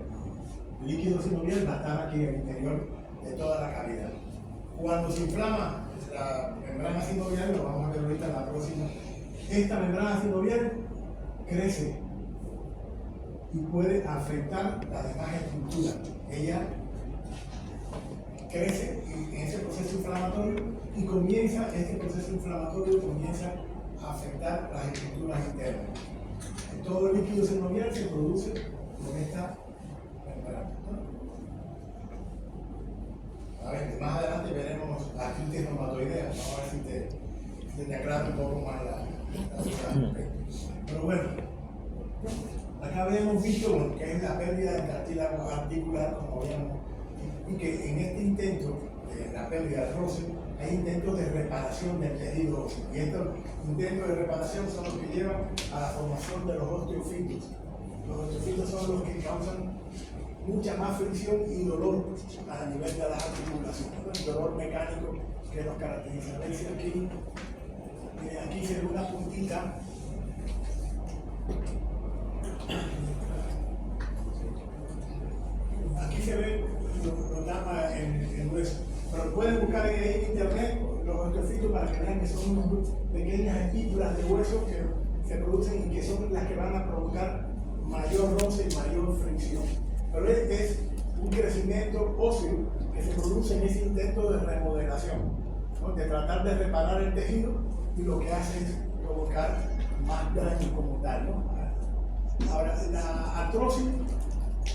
El líquido sinovial va a estar aquí en el interior de toda la cavidad. Cuando se inflama la membrana sinovial, lo vamos a ver ahorita en la próxima, esta membrana sinovial crece y puede afectar las demás estructuras. Ella crece en ese proceso inflamatorio y este proceso inflamatorio comienza a afectar las estructuras internas. Todo el líquido sinovial se produce con esta membrana. A ver, más adelante veremos artritis reumatoidea. Vamos a ver si te aclara un poco más la situación. Pero bueno, acá habíamos visto que es la pérdida del cartílago articular, como habíamos, y que en este intento de la pérdida del roce, hay intentos de reparación del tejido óseo. Y estos intentos de reparación son los que llevan a la formación de los osteofitos. Los osteofitos son los que causan mucha más fricción y dolor a nivel de las articulaciones. El dolor mecánico que nos caracteriza. ¿Veis aquí? Aquí se ve una puntita. Aquí se ve lo tapa el hueso. Pero pueden buscar en internet los osteofitos para que vean que son unas pequeñas espículas de hueso que se producen y que son las que van a provocar mayor roce y mayor fricción. Pero es un crecimiento óseo que se produce en ese intento de remodelación, ¿no? De tratar de reparar el tejido, y lo que hace es provocar más daño como tal, ¿no? Ahora, la artrosis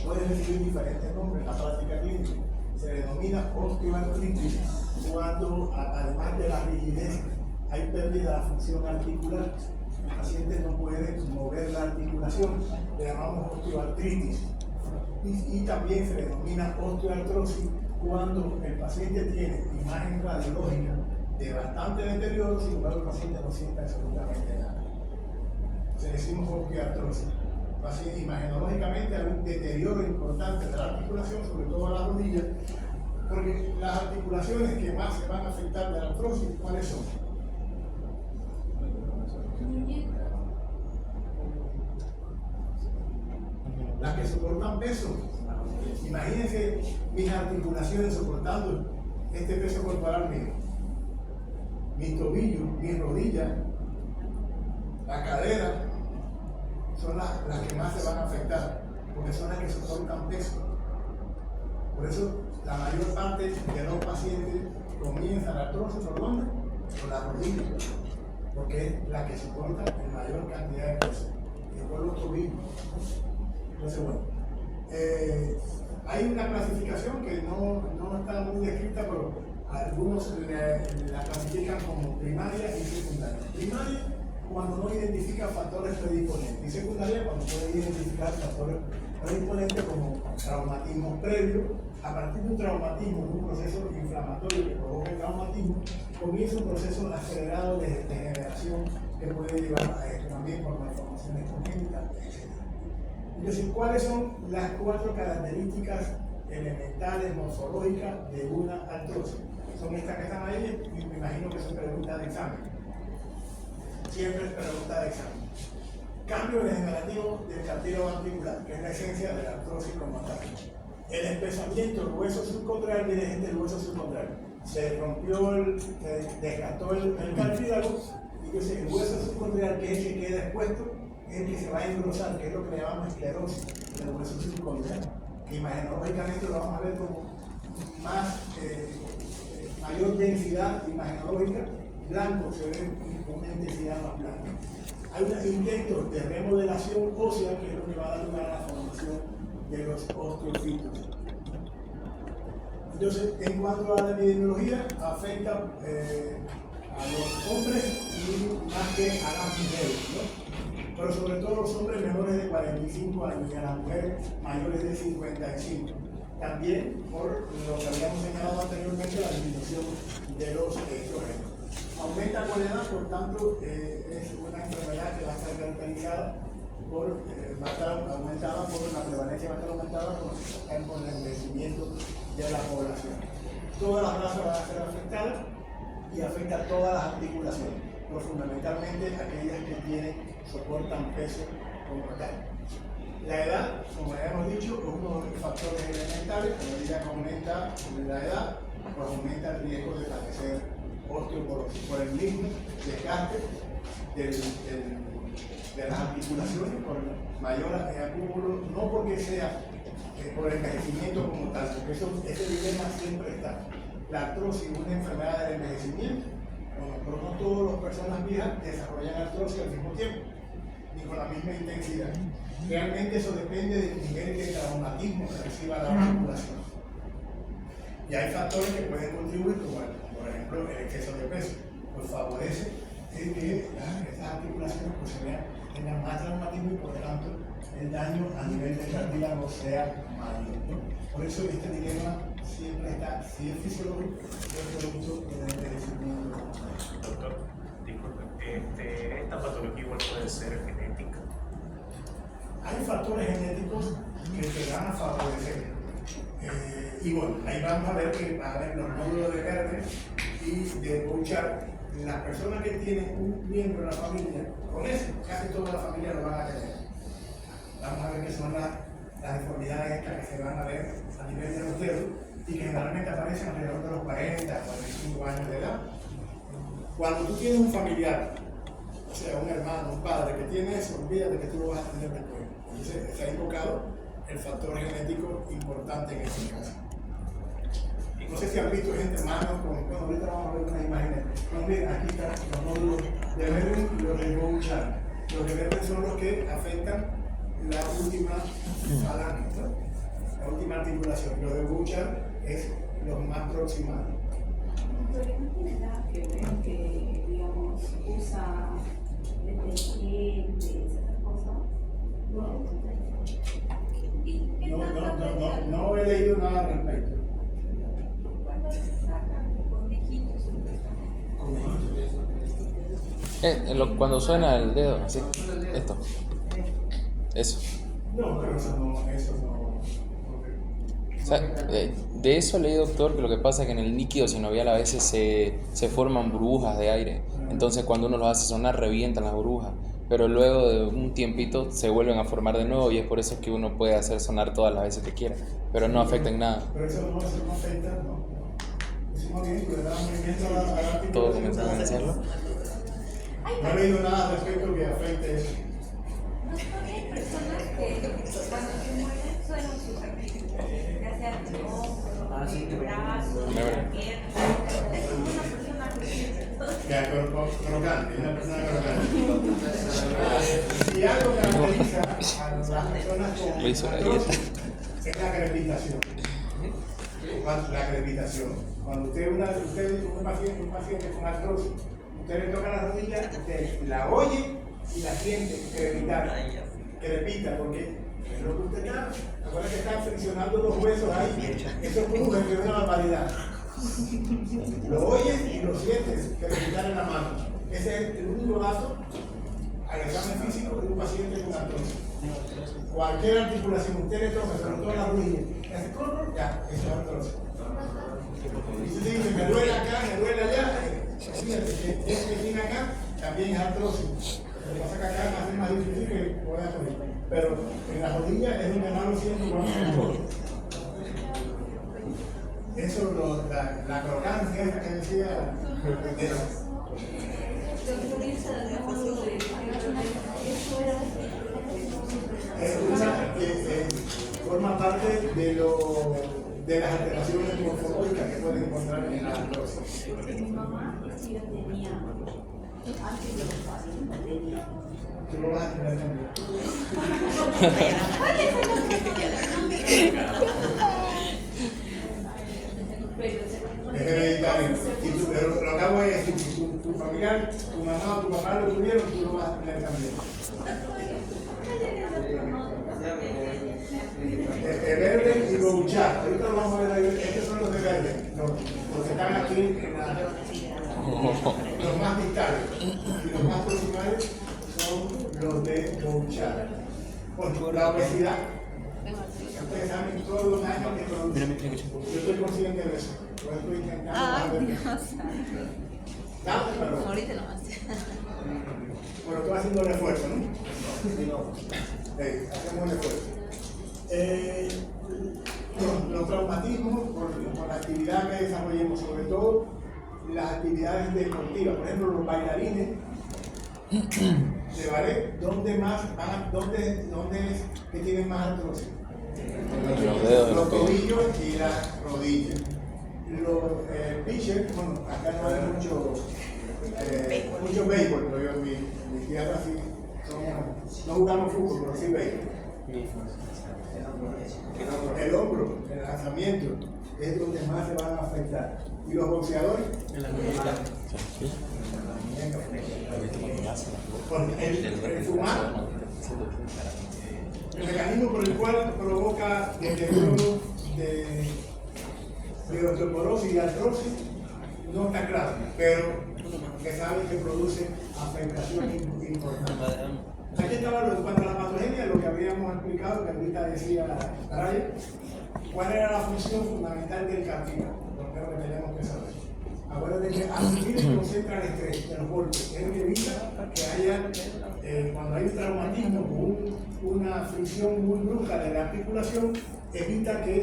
puede recibir diferentes nombres en la práctica clínica. Se denomina osteoartritis cuando, además de la rigidez, hay pérdida de la función articular. El paciente no puede articulación le llamamos osteoartritis. Y también se denomina osteoartrosis cuando el paciente tiene imagen radiológica de bastante deterioro, sin embargo el paciente no siente absolutamente nada. Se decimos osteoartrosis. Imagenológicamente hay un deterioro importante de la articulación, sobre todo a la rodilla, porque las articulaciones que más se van a afectar de la artrosis, ¿cuáles son? Las que soportan peso. Imagínense mis articulaciones soportando este peso corporal mío. Mis tobillos, mis rodillas, la cadera, son las que más se van a afectar, porque son las que soportan peso. Por eso, la mayor parte de los pacientes comienzan la artrosis por dónde? Por la rodilla, porque es la que soporta en mayor cantidad de peso. Después los tobillos. Entonces, bueno, hay una clasificación que no está muy descrita, pero algunos la clasifican como primaria y secundaria. Primaria, cuando no identifica factores predisponentes, y secundaria, cuando puede identificar factores predisponentes como traumatismo previo. A partir de un traumatismo, un proceso inflamatorio que provoca el traumatismo, comienza un proceso acelerado de degeneración que puede llevar a esto también por malformaciones congénitas, etc. Entonces, ¿cuáles son las 4 características elementales morfológicas de una artrosis? Son estas que están ahí y me imagino que son preguntas de examen. Siempre es pregunta de examen. Cambio degenerativo del cartílago articular, que es la esencia de la artrosis como tal. El espesamiento del hueso subcondral, miren este el hueso subcondral. Se rompió, se desgastó el cartílago, y entonces el hueso subcondral, que es el que queda expuesto, es el que se va a engrosar, que es lo que le llamamos esclerosis del hueso subcondral. Que imagenológicamente lo vamos a ver como mayor densidad imagenológica, blanco se ve con una intensidad más blanca. Hay unos intentos de remodelación ósea, que es lo que va a dar lugar a la formación de los osteofitos. Entonces, en cuanto a la epidemiología, afecta a los hombres y más que a las mujeres, ¿no? Pero sobre todo a los hombres menores de 45 años y a las mujeres mayores de 55. También por lo que habíamos señalado anteriormente, la disminución de los estrógenos. Aumenta con la edad, por tanto, es una enfermedad que va a estar caracterizada va a estar aumentada por la prevalencia, va a estar aumentada por el envejecimiento de la población. Todas las razas van a ser afectadas y afecta a todas las articulaciones, pero fundamentalmente aquellas que soportan peso como tal. La edad, como ya hemos dicho, es uno de los factores elementales. A medida que aumenta la edad, pues aumenta el riesgo de padecer osteoporosis por el mismo desgaste de las articulaciones, por mayor acúmulo, no porque sea por el envejecimiento como tal, porque ese dilema siempre está. La artrosis es una enfermedad del envejecimiento, pero no todas las personas viejas desarrollan artrosis al mismo tiempo, ni con la misma intensidad. Realmente eso depende del nivel de traumatismo que reciba la articulación. Y hay factores que pueden contribuir, como por ejemplo el exceso de peso, pues favorece que estas articulaciones pues, tengan más traumatismo y por lo tanto el daño a nivel del cartílago sea mayor, ¿no? Por eso este dilema siempre está, si es fisiológico, es producto del envejecimiento. Doctor, disculpe, esta patología igual puede ser genética. Hay factores genéticos que te van a favorecer. Y bueno, ahí vamos a ver que va a haber los nódulos de Werner y de Bouchard. Las personas que tienen un miembro de la familia, con eso casi toda la familia lo van a tener. Vamos a ver qué son las deformidades estas que se van a ver a nivel de los dedos y que generalmente aparecen alrededor de los 40, 45 años de edad. Cuando tú tienes un familiar, o sea, un hermano, un padre que tiene eso, olvídate que tú lo vas a tener después. Entonces se ha invocado el factor genético importante en este caso. No sé si han visto gente manos con, bueno, ahorita vamos a ver unas imágenes. No, miren, aquí están los nódulos de Werner y los de Bouchard. Los de Werner son los que afectan la última falange, ¿no? La última articulación. Los de Bouchard es los más proximales. Pero no tiene nada que ver que, digamos, usa detergentes, esas cosas. Cuando suena el dedo, así, esto. Eso. No, pero eso no. O sea, de eso leí, doctor, que lo que pasa es que en el líquido sinovial a veces se forman burbujas de aire. Entonces cuando uno los hace sonar revientan las burbujas. Pero luego de un tiempito se vuelven a formar de nuevo y es por eso que uno puede hacer sonar todas las veces que quiera. Pero no afecta en nada. Pero eso no afecta, no. Hicimos bien, le damos movimiento a la articulación. Todos comenzaron a hacerlo. No he leído nada al respecto que afecte eso. Hay personas que cuando se mueven suenan súper bien, ya sea el hombro, el brazo, la pierna. Es como una persona Crocante, una persona crocante. Y algo que caracteriza a las personas con artrosis es la crepitación. La crepitación. Cuando usted un paciente con artrosis, usted le toca la rodilla, usted la oye y la siente crepita, porque es lo que usted está. Recuerda que está friccionando los huesos ahí. Eso cruje, que es una barbaridad. Lo oyes y lo sientes crepitar en la mano. Ese es el único dato al examen físico de un paciente con artrosis. Cualquier articulación, usted le toca, sobre todo la rodilla, y hace corro, ya, eso es artrosis. Y si dice, me duele acá, me duele allá, fíjate que este que tiene acá también es artrosis. Lo que pasa es que acá es más difícil que pueda morir. Pero en la rodilla es donde más lo siento cuando se mueve. Eso, la crocancia esa que decía. Es una que forma parte de las alteraciones morfológicas que pueden encontrar en la artrosis. Mi mamá sí lo tenía antes de los pacientes. Tú lo vas a tener también. Es hereditario. Pero lo que hago es decir, si tu familiar, tu mamá o tu papá lo tuvieron, tú lo vas a tener también. El verde y los buchar. Ahorita lo vamos a ver ahí. Estos son los de verde. Los que están aquí en los más distales. Y los más proximales son los de buchar. Por la obesidad. Ustedes saben todos los años que produce. Yo estoy consciente de eso. Yo estoy intentando. Ay, Dios. Dame, perdón. Ahorita lo más. Bueno, tú haciendo el esfuerzo, ¿no? Hacemos el esfuerzo. Los traumatismos por la actividad que desarrollemos, sobre todo las actividades deportivas, por ejemplo, los bailarines de ballet, ¿dónde es que tienen más artrosis? Los dedos de los los pies. tobillos y las rodillas. Los pitchers, bueno, acá no hay mucho béisbol, pero yo en mi tierra sí no jugamos fútbol, pero sí béisbol. El hombro, el lanzamiento, es donde más se van a afectar. ¿Y los boxeadores? Porque el fumar, el mecanismo por el cual provoca deterioro de osteoporosis y artrosis no está claro, pero que sabe que produce afectaciones importantes. Aquí estaba en cuanto a la patogenia, lo que habíamos explicado, que ahorita decía Araya, cuál era la función fundamental del cartílago, porque es lo que tenemos que saber. Acuérdate que aquí concentra el estrés, el golpe, es lo que evita que haya, cuando hay un traumatismo o una fricción muy brusca de la articulación, evita que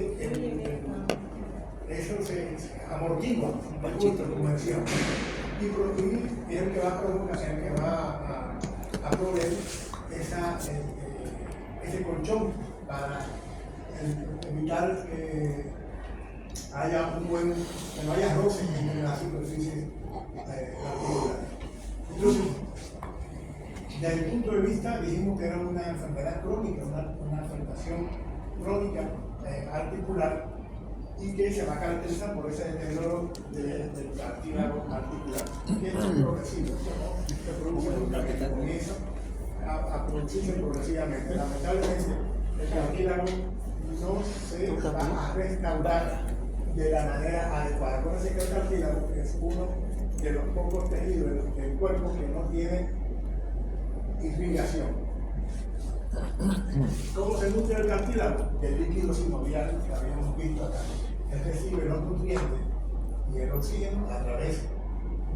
eso se amortigua, como decíamos, y es el que va a provocar, el que va a proveer ese colchón para evitar que haya que no haya roces en la superficie articular. Entonces, desde el punto de vista, dijimos que era una enfermedad crónica, una afectación crónica articular, y que se va a caracterizar por ese deterioro del cartílago articular. Que es progresivo, se produce nunca que comienza a producirse progresivamente. Lamentablemente, el cartílago no se va a restaurar de la manera adecuada. Acuérdense que el cartílago es uno de los pocos tejidos del cuerpo que no tienen irrigación. ¿Cómo se nutre el cartílago? Del líquido sinovial que habíamos visto acá. Él recibe los nutrientes y el oxígeno a través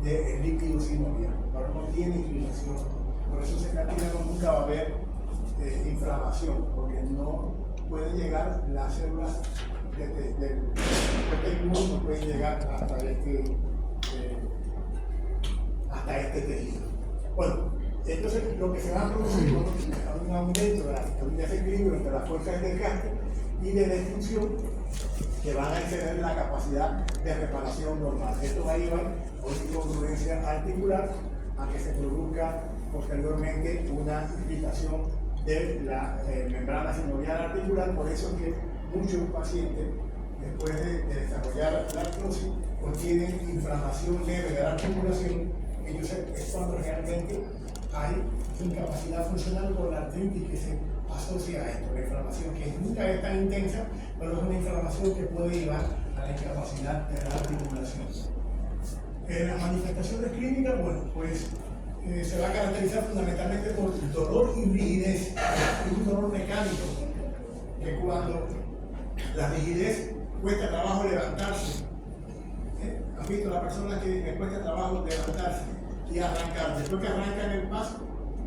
del líquido sinovial, pero no tiene irrigación. Por eso ese cartílago nunca va a haber inflamación, porque no pueden llegar las células del mundo, no pueden llegar hasta este tejido. Bueno, entonces lo que se va a producir es un aumento de un desequilibrio entre las fuerzas de desgaste y de destrucción que van a exceder la capacidad de reparación normal. Esto va a llevar a una incongruencia articular a que se produzca posteriormente una irritación de la membrana sinovial articular. Por eso es que muchos pacientes, después de desarrollar la artrosis, tienen inflamación leve de la articulación. Ellos es cuando realmente hay incapacidad funcional por la artritis que se asocia a esto, la inflamación que nunca es tan intensa, pero es una inflamación que puede llevar a la incapacidad de la articulación. Las manifestaciones clínicas, bueno, pues se va a caracterizar fundamentalmente por dolor y rigidez, y un dolor mecánico, que cuando la rigidez cuesta trabajo levantarse. ¿Han visto a la persona que le cuesta trabajo levantarse y arrancar? Después que arrancan el paso,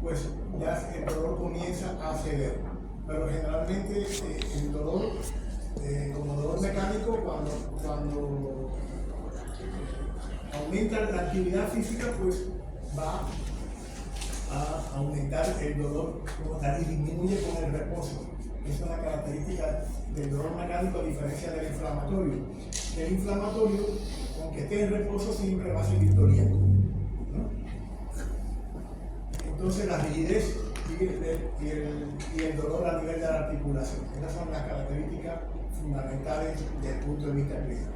pues ya el dolor comienza a ceder. Pero generalmente el dolor, como dolor mecánico, cuando aumenta la actividad física, pues va a aumentar el dolor como tal y disminuye con el reposo. Es una característica del dolor mecánico a diferencia del inflamatorio. El inflamatorio, aunque esté en reposo, siempre va a seguir doliendo, ¿no? Entonces la rigidez y el dolor a nivel de la articulación. Esas son las características fundamentales desde el punto de vista clínico.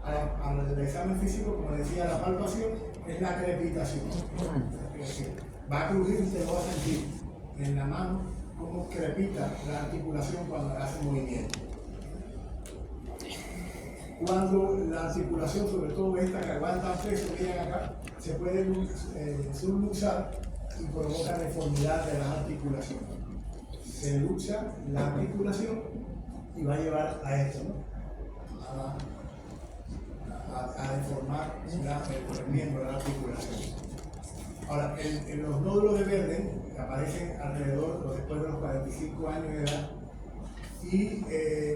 Al examen físico, como decía, la palpación es la crepitación. Va a crujir y se lo va a sentir en la mano cómo crepita la articulación cuando hace movimiento. Cuando la articulación, sobre todo esta que aguanta peso, miren acá, se puede subluxar y provoca deformidad de las articulaciones. Se luxa la articulación y va a llevar a esto, ¿no? A deformar el miembro de la articulación. Ahora, los nódulos de Verden aparecen alrededor o después de los 45 años de edad y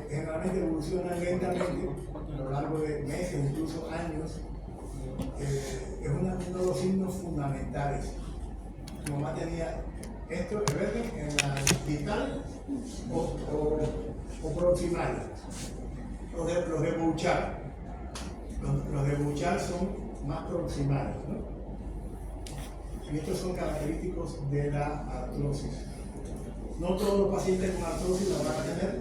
generalmente evolucionan lentamente a lo largo de meses, incluso años. Es uno de los signos fundamentales. Mi mamá tenía esto de Verden en la distal o proximal. Los de Bouchard. Los de Bouchard son más proximales, ¿no? Y estos son característicos de la artrosis. No todos los pacientes con artrosis la van a tener,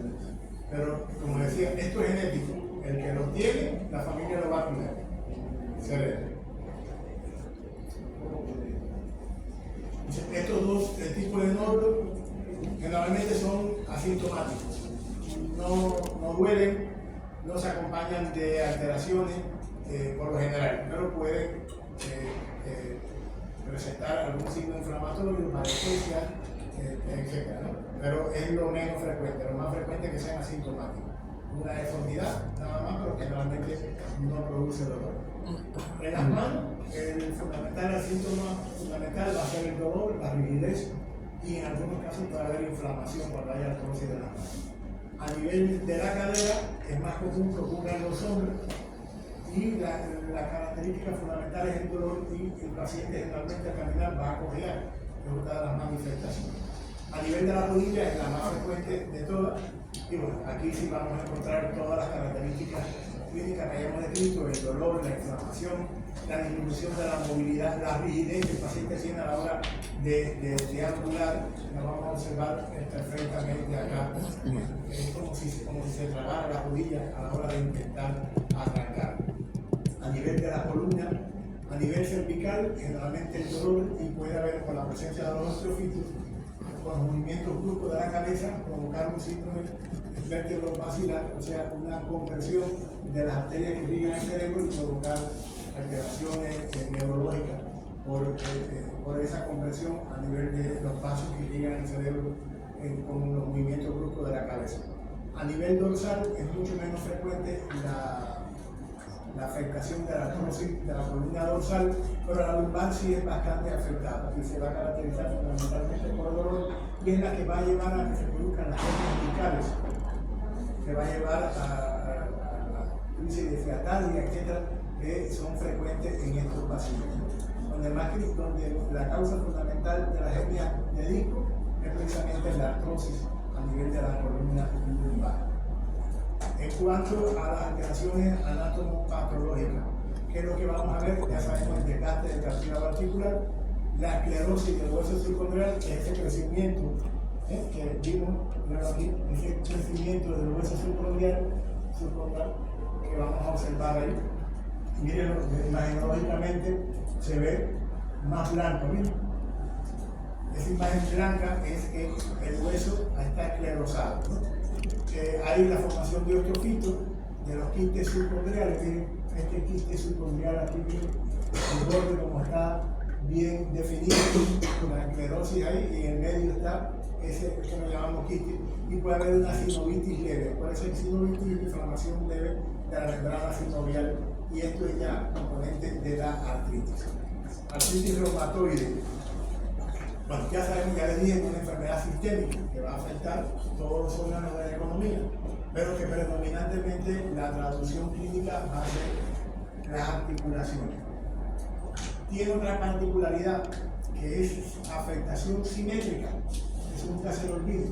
pero como decía, esto es genético. El que lo tiene, la familia lo va a tener. Se ve. Estos dos tipos de nódulos generalmente son asintomáticos. No duelen, no se acompañan de alteraciones por lo general, pero pueden presentar algún signo inflamatorio, parestesia, etc. ¿no? Pero es lo menos frecuente, lo más frecuente es que sean asintomáticos. Una deformidad, nada más, pero generalmente no produce dolor. En las manos, el síntoma fundamental va a ser el dolor, la rigidez y en algunos casos puede haber inflamación cuando haya artrosis de las manos. A nivel de la cadera es más común que ocurra en los hombres y la característica fundamental es el dolor y el paciente generalmente al caminar va a cojear, es una de las manifestaciones. A nivel de la rodilla es la más frecuente de todas y bueno, aquí sí vamos a encontrar todas las características clínicas que hayamos descrito, el dolor, la inflamación, la disminución de la movilidad, la rigidez que el paciente tiene a la hora de deambular, lo vamos a observar perfectamente acá. Es como si se trabara la rodilla a la hora de intentar arrancar. A nivel de la columna, a nivel cervical, generalmente el dolor y puede haber con la presencia de los osteofitos, con los movimientos bruscos de la cabeza, provocar un síndrome vértebro vacilar, o sea, una conversión de las arterias que irrigan el cerebro y provocar alteraciones neurológicas por esa compresión a nivel de los pasos que llegan al cerebro con los movimientos bruscos de la cabeza. A nivel dorsal es mucho menos frecuente la afectación de la artrosis de la columna dorsal, pero la lumbar sí es bastante afectada y se va a caracterizar fundamentalmente por el dolor, y es la que va a llevar a que se produzcan las hernias discales, que va a llevar a la crisis de ciatalia, etcétera, que son frecuentes en estos pacientes. Donde la causa fundamental de la hernia de disco es precisamente la artrosis a nivel de la columna lumbar. En cuanto a las alteraciones anatomopatológicas, ¿qué es lo que vamos a ver? Ya sabemos el desgaste del cartílago articular, la esclerosis del hueso subcondrial, que es ese crecimiento que vimos aquí, ese crecimiento del hueso subcondrial que vamos a observar ahí. Miren, imaginológicamente se ve más blanco. Miren. Esa imagen blanca es que el hueso está esclerosado, ¿no? Hay la formación de osteofitos, de los quistes subcondriales. Este quiste subcondrial aquí, el borde como está bien definido, con la esclerosis ahí, y en el medio está ese que lo llamamos quiste, y puede haber una sinovitis leve. Por eso el sinovitis es inflamación leve de la membrana sinovial, y esto es ya componente de la artritis. Artritis reumatoide. Bueno, ya sabemos, ya les dije, que es una enfermedad sistémica que va a afectar todos los órganos de la economía, pero que predominantemente la traducción clínica va a ser las articulaciones. Tiene otra particularidad, que es afectación simétrica. Eso nunca se lo olvide.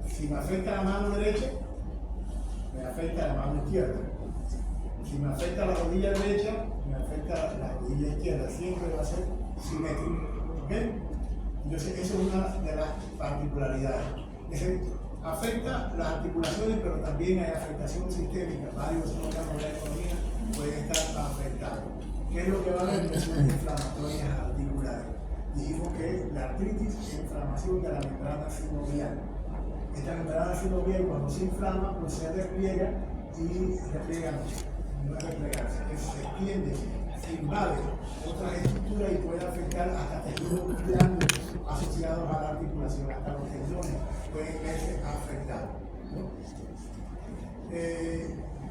Si me afecta la mano derecha, me afecta la mano izquierda. Si me afecta la rodilla derecha, me afecta la rodilla izquierda. Siempre va a ser simétrico. ¿Okay? Entonces, eso es una de las particularidades. Es decir, afecta las articulaciones, pero también hay afectación sistémica. Varios órganos de la economía pueden estar afectados. ¿Qué es lo que va a haber? Lesiones inflamatorias articulares. Dijimos que la artritis es inflamación de la membrana sinovial. Esta membrana sinovial, cuando se inflama, pues se despliega y despliega, no es desplegarse, se extiende, se invade otras estructuras y puede afectar hasta tejidos blandos asociados a la articulación, hasta los tendones pueden verse afectados, ¿no?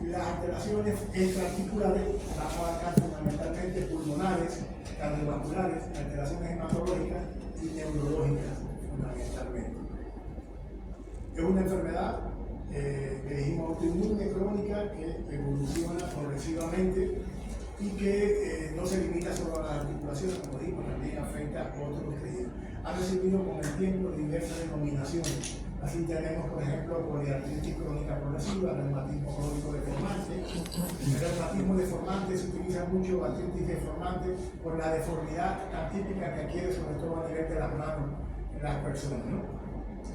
Las alteraciones extraarticulares van a abarcar fundamentalmente pulmonares, cardiovasculares, alteraciones hematológicas y neurológicas fundamentalmente. Es una enfermedad que dijimos autoinmune crónica que evoluciona progresivamente y que no se limita solo a las articulaciones, como dijimos, también afecta a otros tejidos. Ha recibido con el tiempo diversas denominaciones. Así tenemos, por ejemplo, poliartritis crónica progresiva, reumatismo crónico deformante. El reumatismo deformante se utiliza mucho, artritis deformante, por la deformidad tan típica que adquiere, sobre todo a nivel de las manos en las personas, ¿no?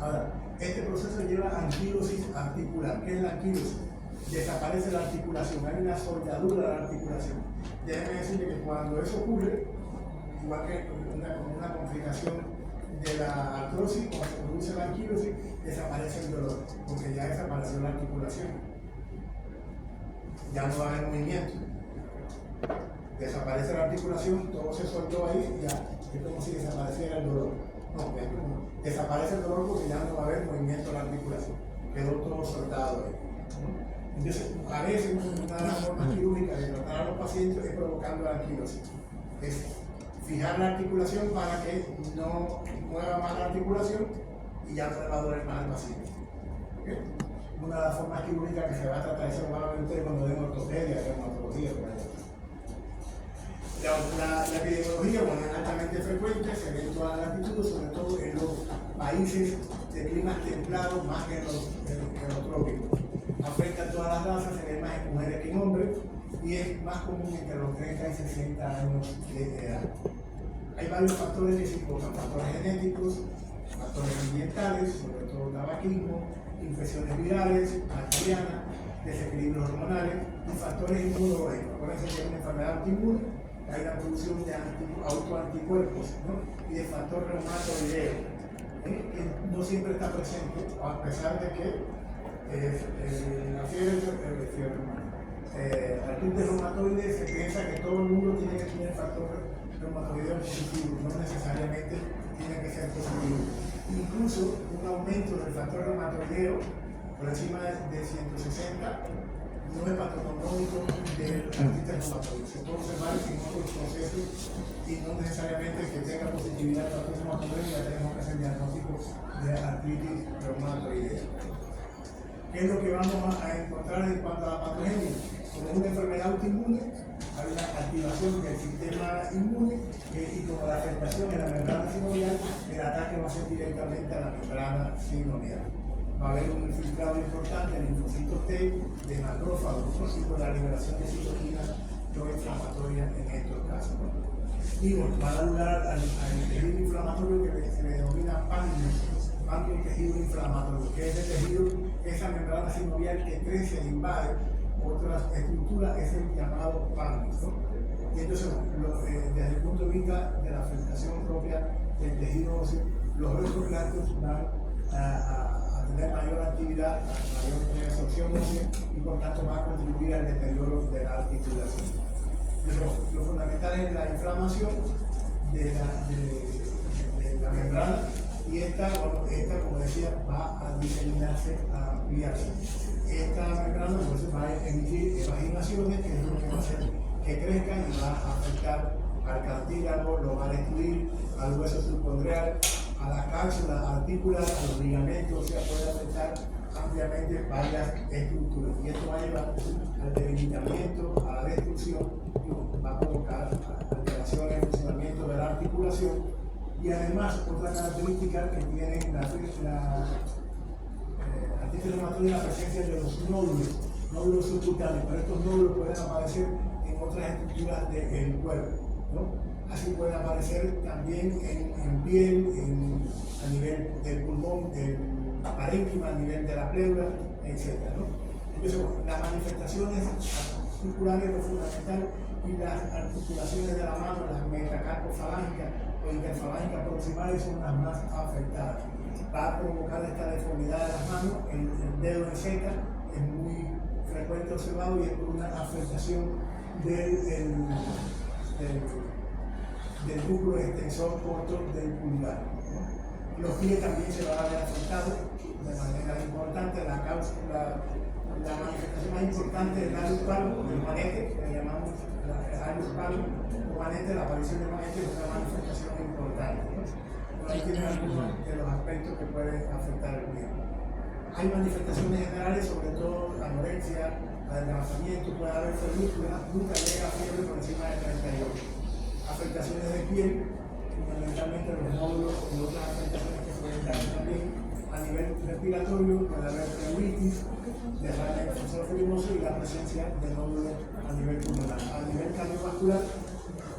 Ahora, este proceso lleva a anquilosis articular. ¿Qué es la anquilosis? Desaparece la articulación, hay una soldadura de la articulación. Déjenme decirle que cuando eso ocurre, igual que una complicación de la artrosis, cuando se produce la anquilosis, desaparece el dolor, porque ya desapareció la articulación. Ya no va a haber movimiento. Desaparece la articulación, todo se soltó ahí, ya es como si desapareciera el dolor. No, desaparece el dolor porque ya no va a haber movimiento de la articulación. Quedó todo soltado ahí. Entonces, a veces una de las formas quirúrgicas de tratar a los pacientes es provocando la anquilosis. Es fijar la articulación para que no mueva más la articulación y ya no le va a doler más al paciente. ¿Okay? Una de las formas quirúrgicas que se va a tratar, eso lo van a ver ustedes cuando den ortopedia, reumatología. La epidemiología, bueno, es altamente frecuente, se ve en todas las latitudes, sobre todo en los países de climas templados más que en los trópicos. Afecta a todas las razas, se ve más en mujeres que en hombres y es más común entre los 30 y 60 años de edad. Hay varios factores que se invocan, factores genéticos, factores ambientales, sobre todo tabaquismo, infecciones virales, bacterianas, desequilibrios hormonales y factores inmunológicos. Acuérdense que es una enfermedad autoinmune, hay la producción de autoanticuerpos, ¿no? Y de factor reumatoideo, que no siempre está presente, a pesar de que la fiebre artritis reumatoide se piensa que todo el mundo tiene que tener factor reumatoideo positivo, no necesariamente tiene que ser positivo. Incluso un aumento del factor reumatoideo por encima de 160 no es patognomónico del artritis reumatoide. Se puede observar en otros procesos y no necesariamente que tenga positividad de artritis reumatoide ya tenemos que hacer diagnóstico de artritis reumatoidea. ¿Qué es lo que vamos a encontrar en cuanto a la patogenia? Como una enfermedad autoinmune, hay una activación del sistema inmune y como la afectación en la membrana sinovial, el ataque va a ser directamente a la membrana sinovial. Va a haber un infiltrado importante en linfocitos T de macrófagos y con la liberación de citoquinas proinflamatorias en estos casos. Y bueno, va a dar lugar al tejido inflamatorio que se le denomina panquio tejido inflamatorio, que es el tejido, esa membrana sinovial que crece e invade otras estructuras, es el llamado panquio, ¿no? Y entonces, desde el punto de vista de la afectación propia del tejido óseo, los restos blancos van a tener mayor actividad, mayor absorción ósea y por tanto va a contribuir al deterioro de la articulación. Lo fundamental es la inflamación de la membrana y esta, como decía, va a diseminarse, a ampliarse. Esta membrana entonces va a emitir evaginaciones, que es lo que va a hacer que crezcan y va a afectar al cartílago, lo va a destruir, al hueso subcondrial, a la cápsula articular, a los ligamentos, o sea, puede afectar ampliamente varias estructuras. Y esto va a llevar al debilitamiento, a la destrucción, y va a provocar alteraciones en el funcionamiento de la articulación. Y además, otra característica que tiene la artritis reumatoide es la presencia de los nódulos subcutáneos, pero estos nódulos pueden aparecer en otras estructuras del cuerpo, ¿no? Así pueden aparecer también en piel, a nivel del pulmón, del parénquima, a nivel de la pleura, etc., ¿no? Entonces, bueno, las manifestaciones articulares lo fundamental y las articulaciones de la mano, las metacarpofalángicas o interfalángicas proximales son las más afectadas. Va a provocar esta deformidad de las manos, el dedo en seta es muy frecuente observado y es por una afectación del músculo extensor corto del pulgar, ¿no? Los pies también se van a ver afectados de manera importante. La manifestación más importante es el alus palmo, el manete, que le llamamos el alus palmo, o manete, la aparición del manete es una manifestación importante, ¿no? Ahí tienen algunos de los aspectos que pueden afectar el pie. Hay manifestaciones generales, sobre todo anorexia, adelgazamiento, puede haber febrícula, nunca llega a fiebre por encima de 38. Afectaciones de piel, fundamentalmente los nódulos y otras afectaciones que pueden dar también. A nivel respiratorio puede haber pleuritis, derrame fibroso y la presencia de nódulos a nivel pulmonar. A nivel cardiovascular,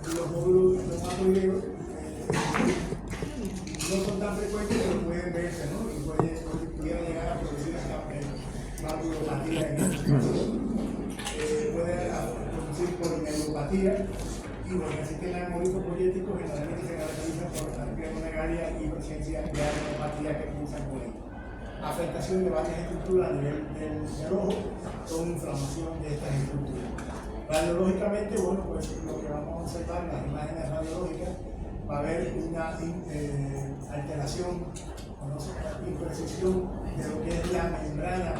los nódulos reumatoideos no son tan frecuentes, pero pueden verse, ¿no? Y pudiera llegar a producir valvulopatía en estos casos. Puede producir polineulopatía. Y bueno, el sistema hemolítico generalmente se caracteriza por splenomegalia y presencia de adenopatía que cruzan con él. Afectación de varias estructuras a nivel del ojo con inflamación de estas estructuras. Radiológicamente, bueno, pues lo que vamos a observar en las imágenes radiológicas va a haber una alteración, una imprecisión de lo que es la membrana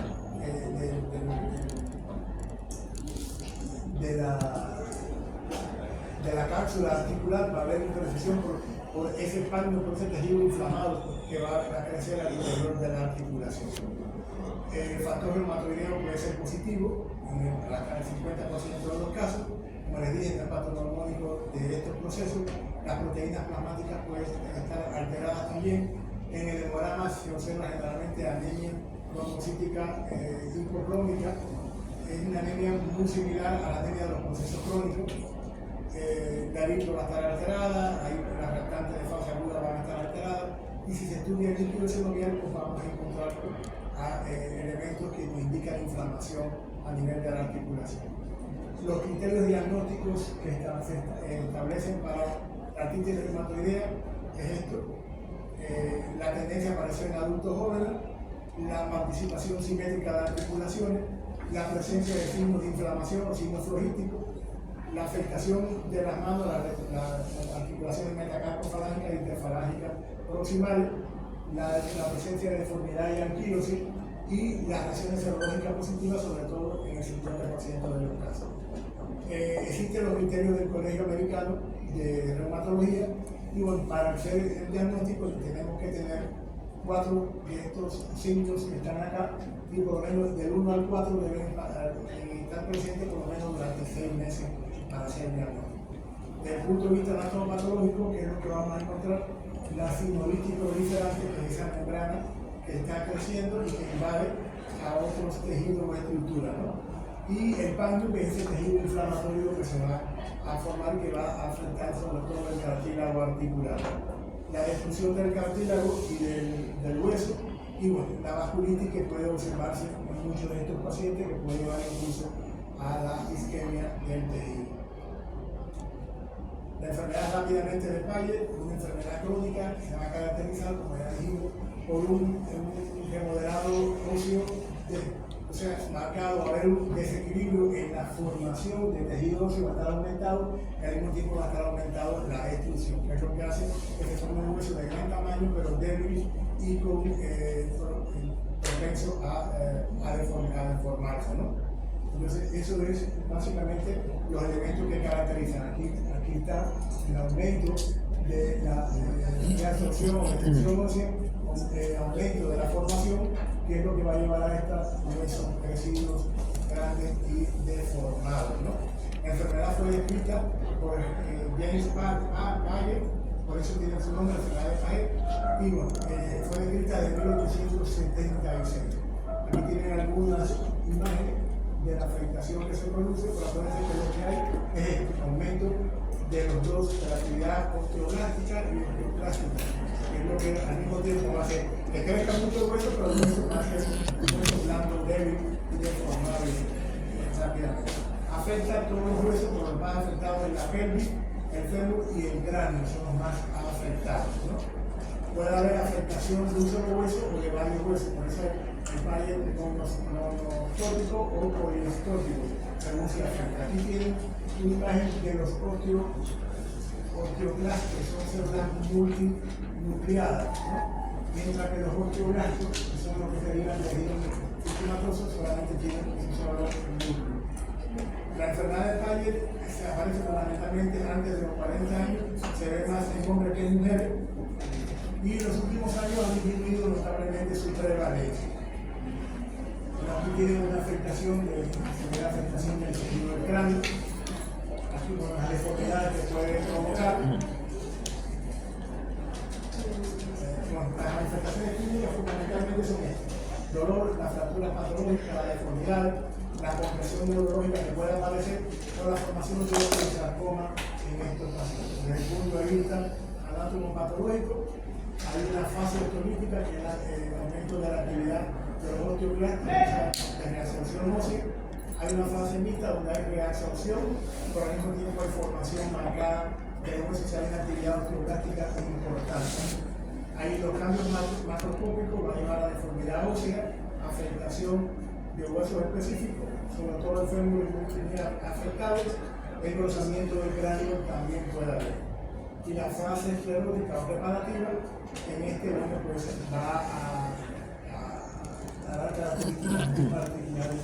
de la cápsula articular, va a haber imprecisión por ese palmo, por ese tejido inflamado que va a crecer al interior de la articulación. El factor reumatoideo puede ser positivo en el 50% de los casos. Como les dije, en el patognomónico de estos procesos, las proteínas plasmáticas pueden estar alteradas también. En el hemograma se observa generalmente anemia trombocítica hipocrónica. Es una anemia muy similar a la anemia de los procesos crónicos. La eritro va a estar alterada, ahí las restantes de fase aguda van a estar alteradas, y si se estudia el líquido sinovial, pues vamos a encontrar elementos que nos indican inflamación a nivel de la articulación. Los criterios diagnósticos que se establecen para la artritis reumatoidea es esto: la tendencia a aparecer en adultos jóvenes, la participación simétrica de articulaciones, la presencia de signos de inflamación o signos flojísticos, la afectación de las manos, las articulaciones metacarpofalángica e interfalángica proximales, la presencia de deformidad y anquilosis y las reacciones serológicas positivas, sobre todo en el 50% de los casos. Existen los criterios del Colegio Americano de Reumatología y bueno, para hacer el diagnóstico tenemos que tener 4 de estos signos que están acá y por lo menos del 1 al 4 deben estar presentes por lo menos durante 6 meses para hacer el diagnóstico. Desde el punto de vista anatomopatológico, que es lo que vamos a encontrar, la sinulitis proliferante, que es esa membrana que está creciendo y que invade a otros tejidos o estructuras, ¿no? Y el pantu, que es ese tejido inflamatorio que se va a formar, que va a afectar sobre todo el cartílago articular. La destrucción del cartílago y del hueso, y bueno, la vasculitis que puede observarse en muchos de estos pacientes, que puede llevar incluso a la isquemia del tejido. La enfermedad rápidamente de Paget, una enfermedad crónica que se va a caracterizar, como ya dijimos, por un remodelado óseo, o sea, marcado, va a haber un desequilibrio en la formación de tejido óseo, va a estar aumentado y al mismo tiempo va a estar aumentado la extrusión, que es lo que hace que se forme un hueso de gran tamaño, pero débil y con propenso a deformarse, ¿no? Entonces, eso es básicamente los elementos que caracterizan. Aquí está el aumento de la absorción o destrucción ósea, aumento de la formación, que es lo que va a llevar a estos huesos crecidos, grandes y deformados, ¿no? La enfermedad fue descrita por James Paget, por eso tiene su nombre, la enfermedad de Paget, y bueno, fue descrita en 1876. Aquí tienen algunas imágenes de la afectación que se produce, pero acuérdense que lo que hay es el aumento de los dos, de la actividad osteoblástica y osteoclástica, que es lo que al mismo tiempo va a hacer que crezca mucho el hueso, pero el hueso va a ser un hueso blando, débil y deformable rápidamente. Afecta a todos los huesos, pero los más afectados es la pelvis, el fémur y el cráneo, son los más afectados, ¿no? Puede haber afectación de un solo hueso o de varios huesos, por eso el Paget monostótico o poliostótico, según se afecta. Aquí tienen una imagen de los osteoclastos, que son células multinucleadas, ¿no? Mientras que los osteoblastos, que son los que derivan de tejidos inflamatosos, solamente tienen un solo núcleo. La enfermedad de Paget se aparece fundamentalmente antes de los 40 años, se ve más en hombres que en mujeres, y en los últimos años han disminuido notablemente su prevalencia. Aquí tienen una afectación del tejido del cráneo, aquí con las deformidades que puede provocar. Las manifestaciones clínicas fundamentalmente son estas: dolor, la fractura patológica, la deformidad, la compresión neurológica que puede aparecer por la formación de un sarcoma en estos pacientes. Desde el punto de vista anatomopatológico, hay una fase osteolítica que es el aumento de la actividad de los osteoclastos, de reabsorción ósea. Hay una fase mixta donde hay reabsorción, pero al mismo tiempo hay formación marcada de los huesos, hay una actividad osteoclástica importante. Ahí los cambios macroscópicos van a llevar a deformidad ósea, afectación de huesos específicos, sobre todo el fémur y extremidades afectados, engrosamiento del cráneo también puede haber. Y la fase esclerótica o preparativa, en este momento pues va a dar características particulares